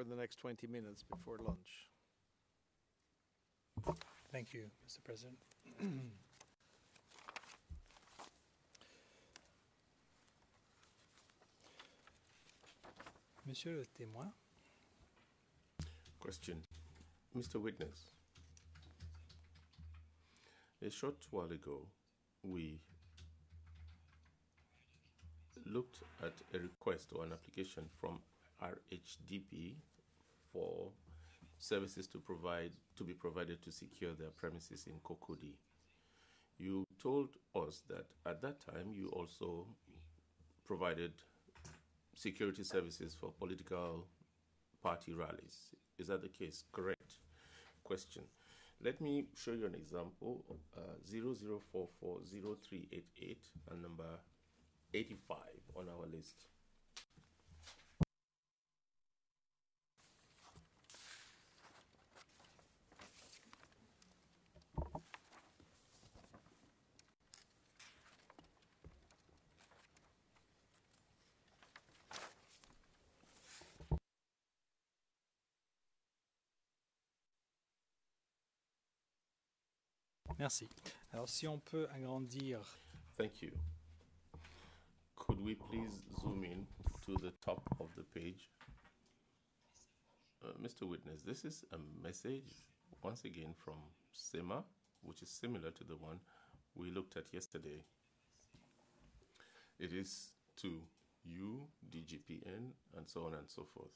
the next 20 minutes before lunch. Thank you, Mr. President. Monsieur le témoin. Question. Mr. Witness, a short while ago, we looked at a request or an application from RHDP for services to be provided to secure their premises in Kokodi. You told us that at that time you also provided security services for political party rallies. Is that the case? Correct. Question. Let me show you an example, 00440388 and number 85 on our list. Merci. Alors, si on peut agrandir. Thank you. Could we please zoom in to the top of the page? Mr. Witness, this is a message, once again, from SEMA, which is similar to the one we looked at yesterday. It is to you, DGPN, and so on and so forth,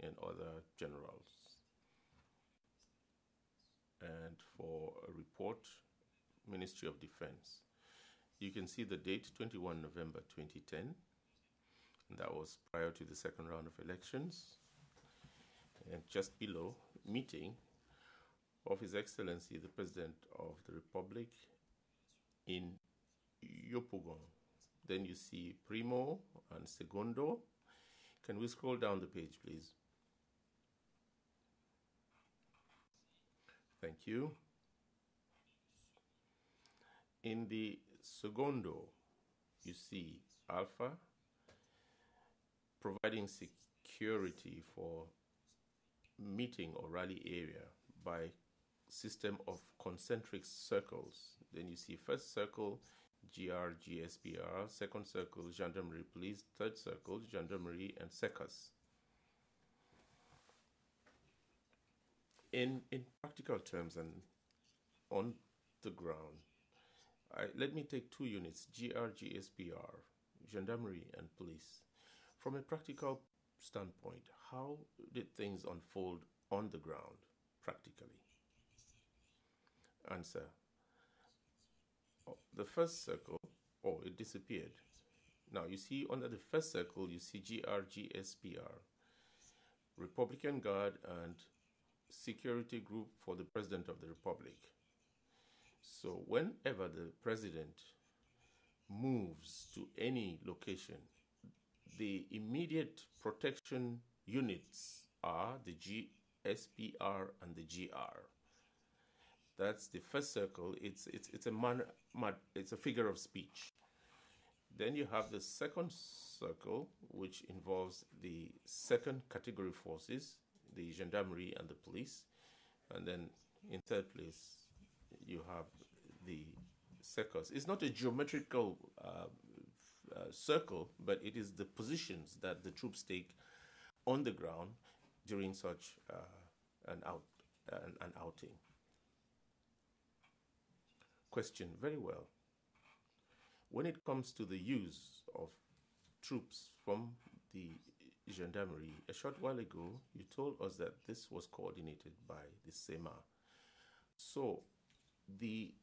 and other generals. And for a report, Ministry of Defense. You can see the date, 21 November 2010. And that was prior to the second round of elections. And just below, meeting of His Excellency, the President of the Republic in Yopougon. Then you see Primo and Segundo. Can we scroll down the page, please? Thank you. In the Segundo, you see Alpha providing security for meeting or rally area by system of concentric circles. Then you see first circle, GR, GSPR, second circle, gendarmerie, police, third circle, gendarmerie, and sess. In practical terms and on the ground, let me take two units, GR, GSPR, gendarmerie, and police. From a practical standpoint, how did things unfold on the ground practically? Answer. The first circle, it disappeared. Now you see under the first circle, you see GR, GSPR, Republican Guard and security group for the President of the Republic. So whenever the President moves to any location, the immediate protection units are the GSPR and the GR. That's the first circle. It's a figure of speech. Then you have the second circle, which involves the second category forces, the gendarmerie and the police. And then in third place, you have the sess. It's not a geometrical circle, but it is the positions that the troops take on the ground during such an outing. Question. Very well. When it comes to the use of troops from the gendarmerie, a short while ago, you told us that this was coordinated by the SEMA. So, the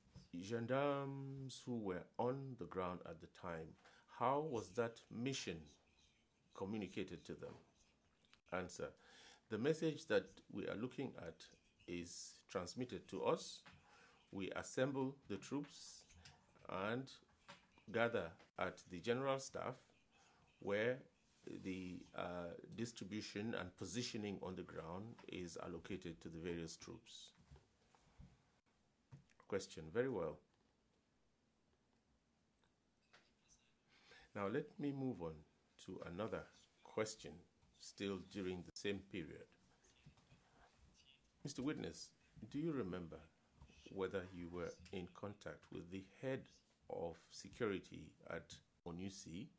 gendarmes who were on the ground at the time, how was that mission communicated to them? Answer. The message that we are looking at is transmitted to us. We assemble the troops and gather at the general staff where the distribution and positioning on the ground is allocated to the various troops. Question. Very well. Now let me move on to another question still during the same period. Mr. Witness, do you remember whether you were in contact with the head of security at ONUC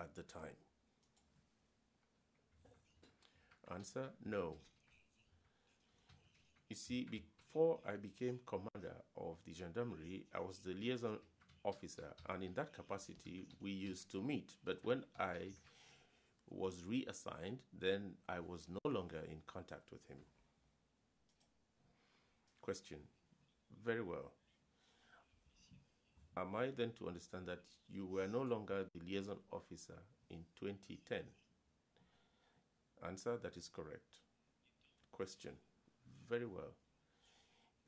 at the time? Answer, no. You see, before I became commander of the gendarmerie, I was the liaison officer, and in that capacity, we used to meet. But when I was reassigned, then I was no longer in contact with him. Question. Very well. Am I then to understand that you were no longer the liaison officer in 2010? Answer, that is correct. Question. Very well.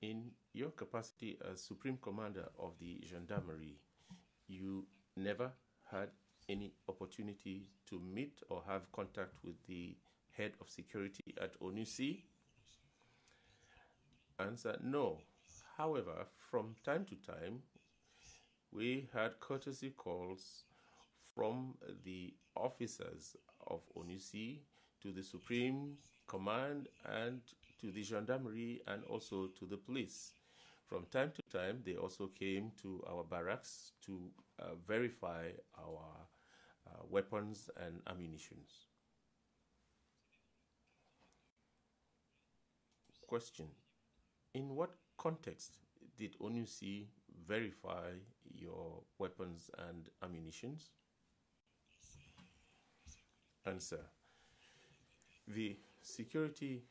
In your capacity as Supreme Commander of the Gendarmerie, you never had any opportunity to meet or have contact with the head of security at ONUC? Answer, no. However, from time to time, we had courtesy calls from the officers of ONUC to the Supreme Command and to the Gendarmerie and also to the police. From time to time, they also came to our barracks to verify our weapons and ammunitions. Question. In what context did ONUC verify your weapons and ammunitions? Answer. The Security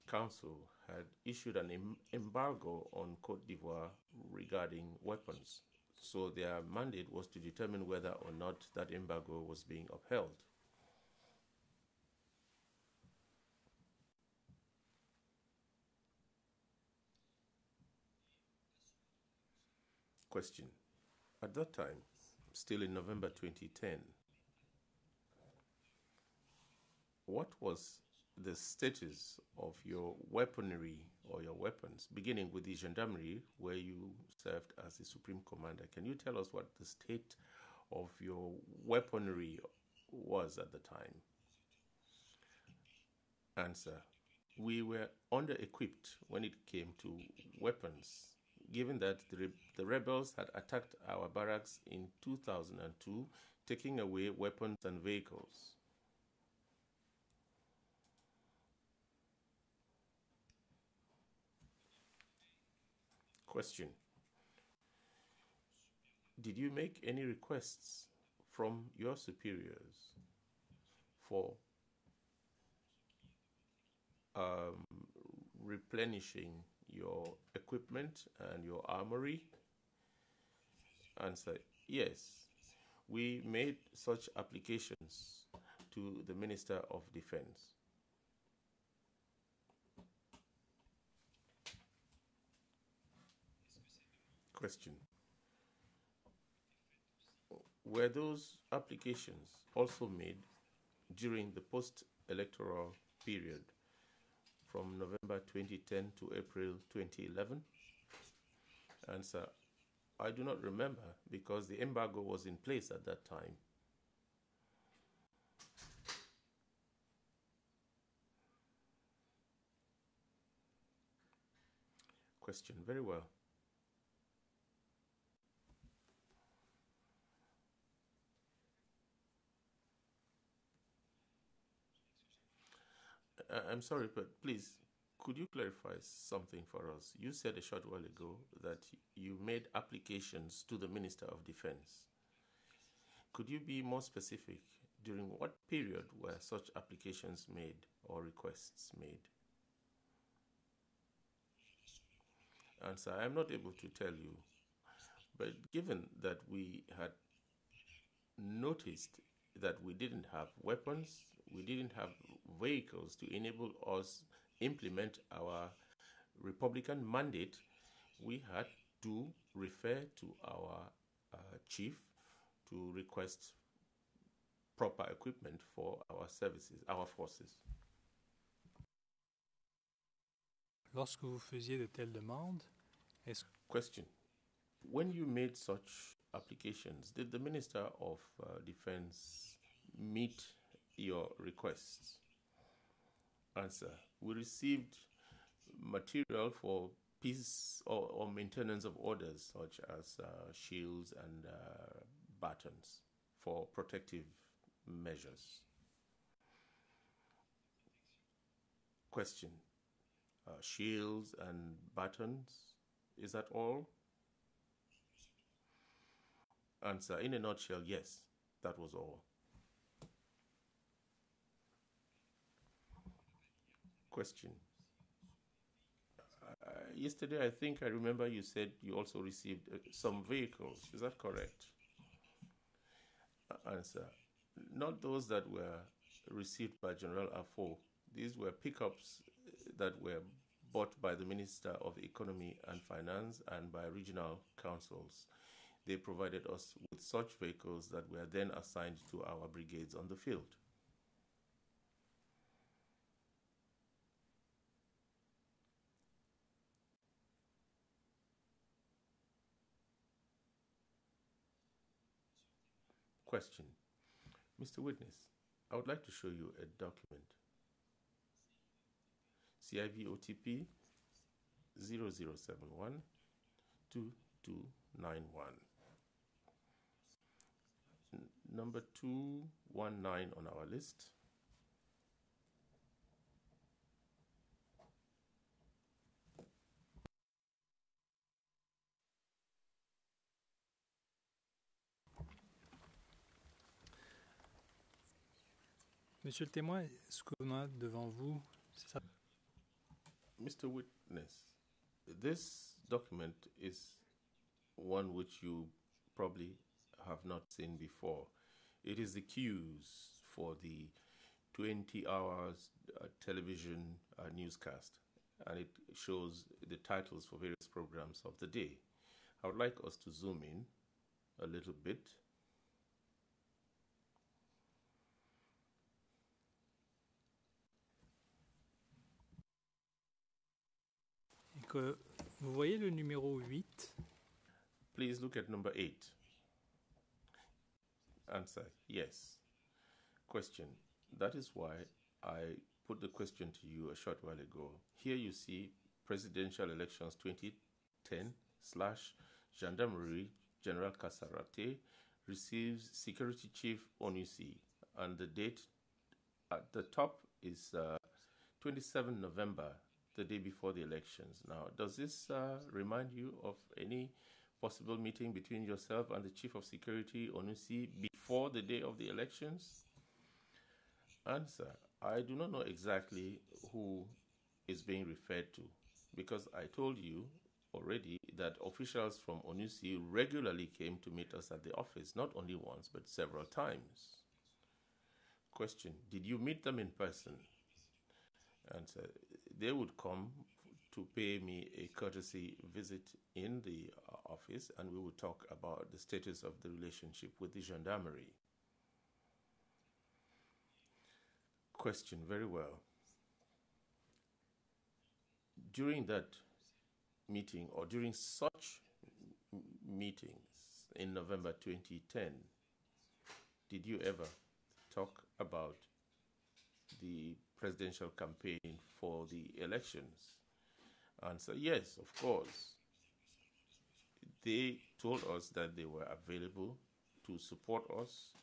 Council had issued an embargo on Côte d'Ivoire regarding weapons. So their mandate was to determine whether or not that embargo was being upheld. Question. At that time, still in November 2010, what was the status of your weaponry or your weapons, beginning with the gendarmerie where you served as the Supreme Commander? Can you tell us what the state of your weaponry was at the time? Answer. we were under-equipped when it came to weapons, given that the rebels had attacked our barracks in 2002, taking away weapons and vehicles. Question. Did you make any requests from your superiors for replenishing your equipment and your armory? Answer, yes. We made such applications to the Minister of Defense. Question. Were those applications also made during the post-electoral period from November 2010 to April 2011? Answer, I do not remember because the embargo was in place at that time. Question, very well. I'm sorry, but please, could you clarify something for us? You said a short while ago that you made applications to the Minister of Defense. Could you be more specific? During what period were such applications made or requests made? Answer, I am not able to tell you. But given that we had noticed that we didn't have weapons, we didn't have vehicles to enable us implement our Republican mandate, we had to refer to our chief to request proper equipment for our services, our forces. Lorsque vous faisiez de telles demandes, est-ce Question. When you made such applications, did the Minister of Defense meet your requests? Answer. We received material for peace or maintenance of orders, such as shields and batons for protective measures. Question. Shields and batons, is that all? Answer. In a nutshell, yes, that was all. Question. Yesterday, I think I remember you said you also received some vehicles. Is that correct? Answer. Not those that were received by General Afo. These were pickups that were bought by the Minister of Economy and Finance and by regional councils. They provided us with such vehicles that were then assigned to our brigades on the field. Question. Mr. Witness, I would like to show you a document. CIV OTP 0071 2291. Number 219 on our list. Monsieur le témoin, ce qu'on a devant vous, c'est ça? Mr. Witness, this document is one which you probably have not seen before. It is the cues for the 20 hours television newscast, and it shows the titles for various programs of the day. I would like us to zoom in a little bit. Et que vous voyez le numéro 8. Please look at number 8. Answer, yes. Question, that is why I put the question to you a short while ago. Here you see presidential elections 2010 / Gendarmerie General Kassarate receives Security Chief Onusi, and the date at the top is 27 November, the day before the elections. Now, does this remind you of any possible meeting between yourself and the Chief of Security, Onusi, before the day of the elections? Answer: I do not know exactly who is being referred to, because I told you already that officials from Onusi regularly came to meet us at the office, not only once, but several times. Question: did you meet them in person? Answer: they would come to pay me a courtesy visit in the office, and we would talk about the status of the relationship with the gendarmerie. Question: very well. During that meeting, or during such meetings in November 2010, did you ever talk about the presidential campaign for the elections? Answer: yes, of course. They told us that they were available to support us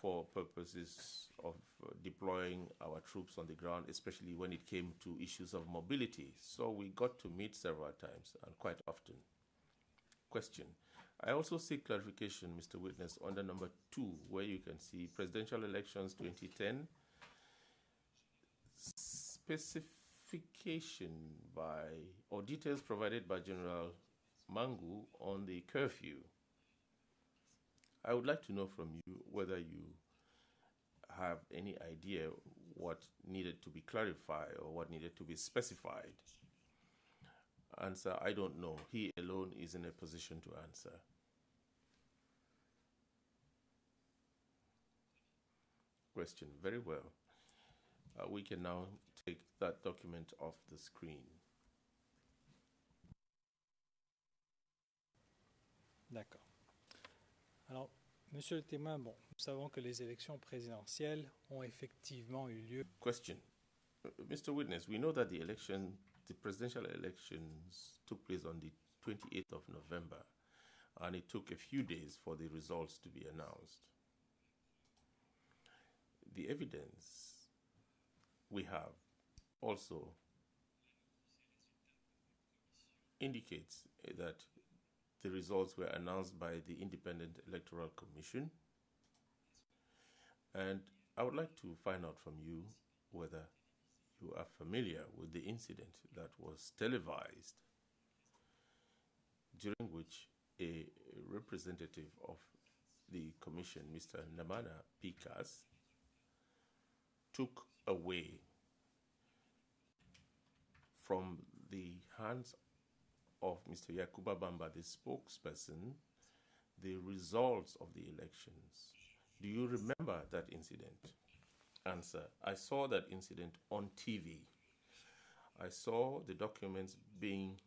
for purposes of deploying our troops on the ground, especially when it came to issues of mobility. So we got to meet several times and quite often. Question: I also seek clarification, Mr. Witness, under number 2, where you can see presidential elections 2010, specification by, or details provided by General Mangu on the curfew. I would like to know from you whether you have any idea what needed to be clarified or what needed to be specified. Answer: I don't know. He alone is in a position to answer. Question: very well. We can now take that document off the screen. D'accord. Alors, Monsieur le témoin, bon, nous savons que les élections présidentielles ont effectivement eu lieu. Question: Mr. Witness, we know that the presidential elections took place on the 28th of November, and it took a few days for the results to be announced. The evidence we have also indicates that the results were announced by the Independent Electoral Commission, and I would like to find out from you whether you are familiar with the incident that was televised, during which a representative of the commission, Mr. Namana Pikas, took away from the hands of Mr. Yakuba Bamba, the spokesperson, the results of the elections. Do you remember that incident? Answer: I saw that incident on TV. I saw the documents being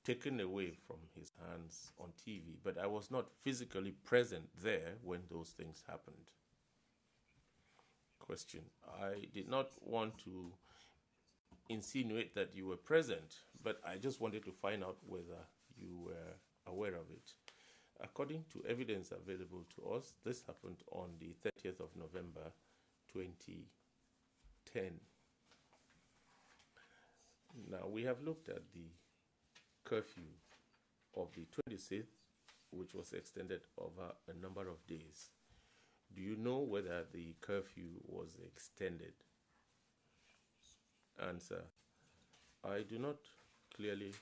taken away from his hands on TV, but I was not physically present there when those things happened. Question: I did not want to insinuate that you were present, but I just wanted to find out whether you were aware of it. According to evidence available to us, this happened on the 30th of November 2010. Now, we have looked at the curfew of the 26th, which was extended over a number of days. Do you know whether the curfew was extended? Answer: I do not clearly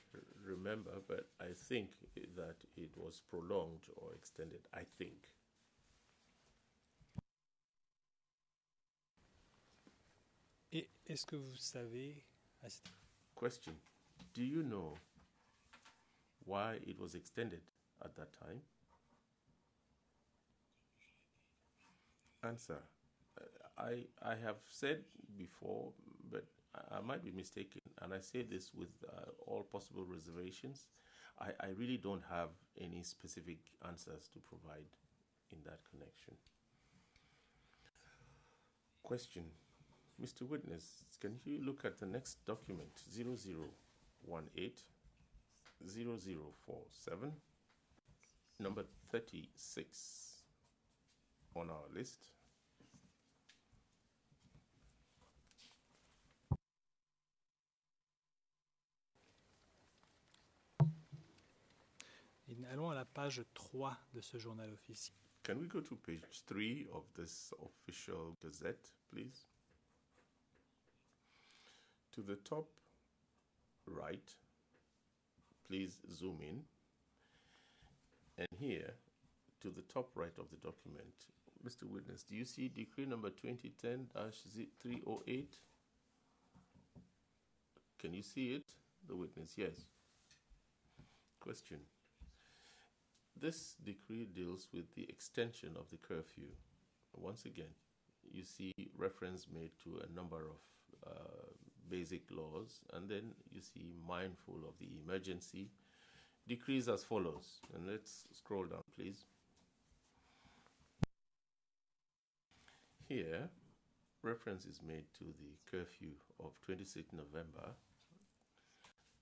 remember, but I think that it was prolonged or extended, I think. Et est-ce que vous savez... Question: do you know why it was extended at that time? Answer: I have said before, but I might be mistaken, and I say this with all possible reservations. I really don't have any specific answers to provide in that connection. Question: Mr. Witness, can you look at the next document, 0018 0047, number 36 on our list? Allons à la page 3 de ce journal officiel. Can we go to page 3 of this official gazette, please? To the top right, please zoom in. And here, to the top right of the document, Mr. Witness, do you see decree number 2010-308? Can you see it? The witness, yes. Question. This decree deals with the extension of the curfew. Once again, you see reference made to a number of basic laws, and then you see mindful of the emergency decrees as follows. And let's scroll down, please. Here, reference is made to the curfew of 26 November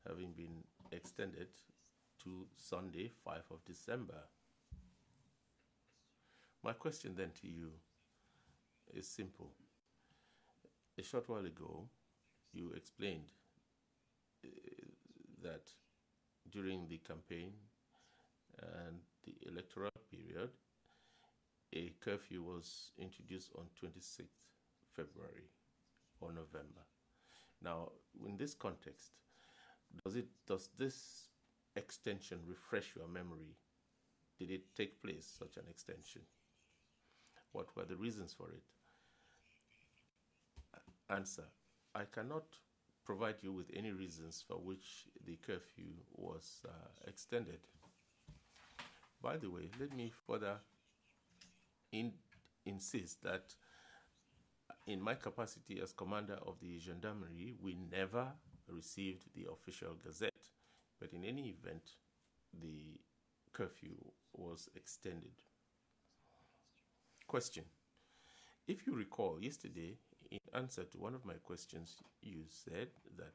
having been extended to Sunday, 5 of December. My question then to you is simple. A short while ago, you explained that during the campaign and the electoral period, a curfew was introduced on 26th February or November. Now, in this context, does this extension refresh your memory? Did it take place, such an extension? What were the reasons for it? Answer. I cannot provide you with any reasons for which the curfew was extended. By the way, let me further insist that in my capacity as commander of the gendarmerie, we never received the official gazette. But in any event, the curfew was extended. Question. If you recall, yesterday, in answer to one of my questions, you said that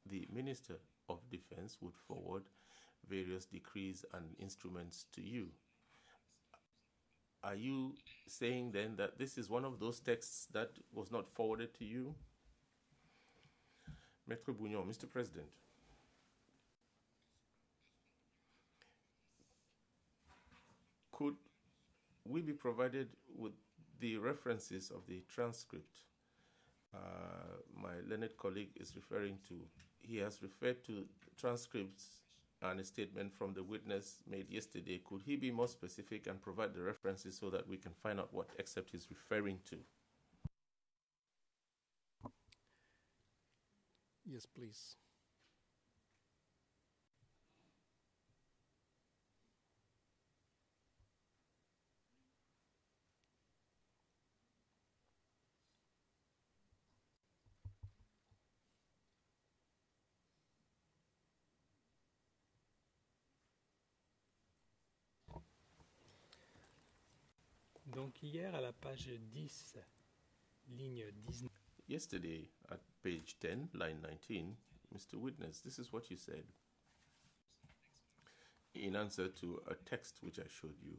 the Minister of Defense would forward various decrees and instruments to you. Are you saying then that this is one of those texts that was not forwarded to you? Maître Bougnon, Mr. President. Could we be provided with the references of the transcript my learned colleague is referring to? He has referred to transcripts and a statement from the witness made yesterday. Could he be more specific and provide the references so that we can find out what excerpt he's referring to? Yes, please. Donc hier à la page 10, ligne 19. Yesterday at page 10, line 19, Mr. Witness, this is what you said in answer to a text which I showed you.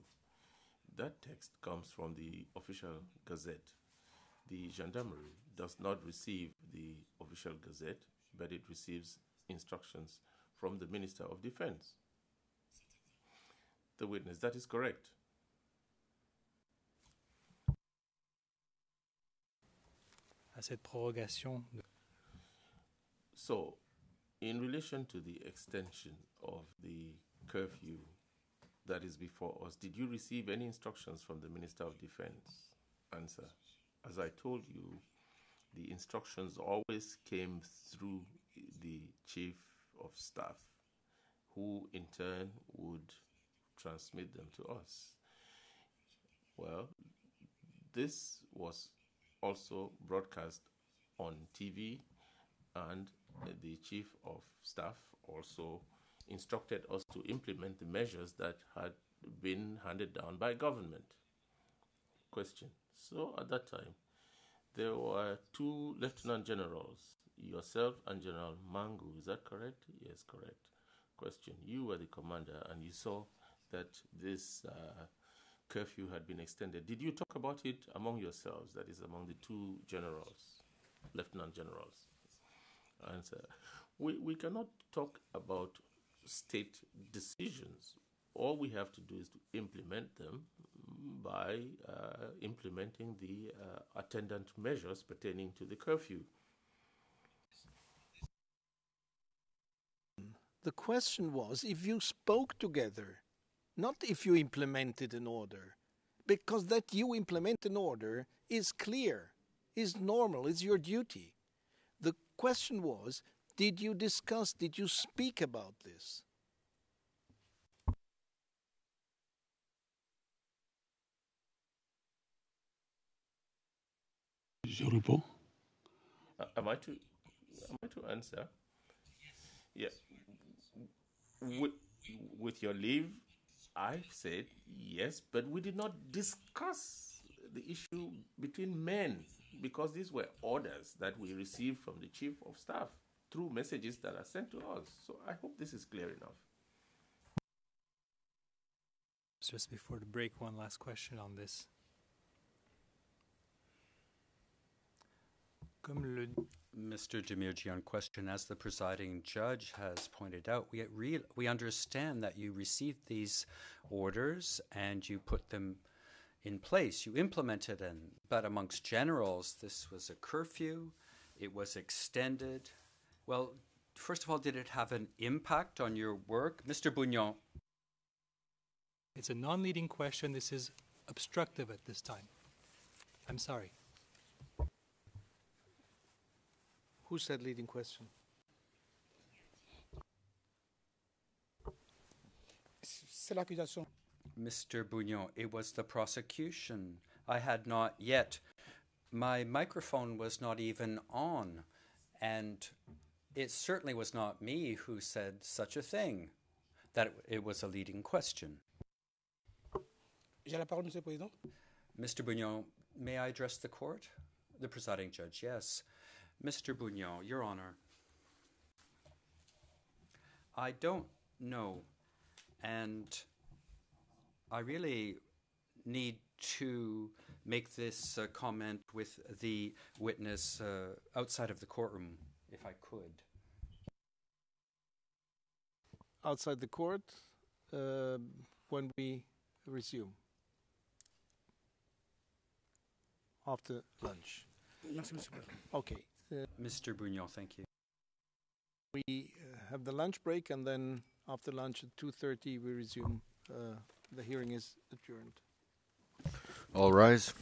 That text comes from the official gazette. The gendarmerie does not receive the official gazette, but it receives instructions from the Minister of Defense. The witness, that is correct. À cette prorogation. So, in relation to the extension of the curfew that is before us, did you receive any instructions from the Minister of Defense? Answer. As I told you, the instructions always came through the Chief of Staff, who in turn would transmit them to us. Well, this was also broadcast on TV, and the Chief of Staff also instructed us to implement the measures that had been handed down by government. Question. So at that time, there were two lieutenant generals, yourself and General Mangu. Is that correct? Yes, correct. Question. You were the commander and you saw that this curfew had been extended. Did you talk about it among yourselves, that is, among the two generals, lieutenant generals? Answer. We cannot talk about state decisions. All we have to do is to implement them by implementing the attendant measures pertaining to the curfew. The question was if you spoke together, not if you implemented an order, because that you implement an order is clear, is normal, is your duty. The question was, did you discuss, did you speak about this? Je réponds. Am I to answer? Yeah. With your leave, I said yes, but we did not discuss the issue between men because these were orders that we received from the Chief of Staff through messages that are sent to us. So I hope this is clear enough. Just before the break, one last question on this. Mr. Demirjian, question. As the presiding judge has pointed out, we understand that you received these orders and you put them in place. You implemented them. But amongst generals, this was a curfew. It was extended. Well, first of all, did it have an impact on your work? Mr. Bougnon. It's a non-leading question. This is obstructive at this time. I'm sorry. Who said leading question? C'est l'accusation. Mr. Bougnon, it was the prosecution. I had not yet. My microphone was not even on, and it certainly was not me who said such a thing, that it was a leading question. J'ai la parole, Monsieur le Président. Mr. Bougnon, may I address the court? The presiding judge, yes. Mr. Bougnon, Your Honor, I don't know, and I really need to make this comment with the witness outside of the courtroom, if I could. Outside the court, when we resume? After lunch. Merci, Monsieur le Président. Okay. Mr. Bougnon, thank you. We have the lunch break, and then after lunch at 2:30 we resume. The hearing is adjourned. All rise.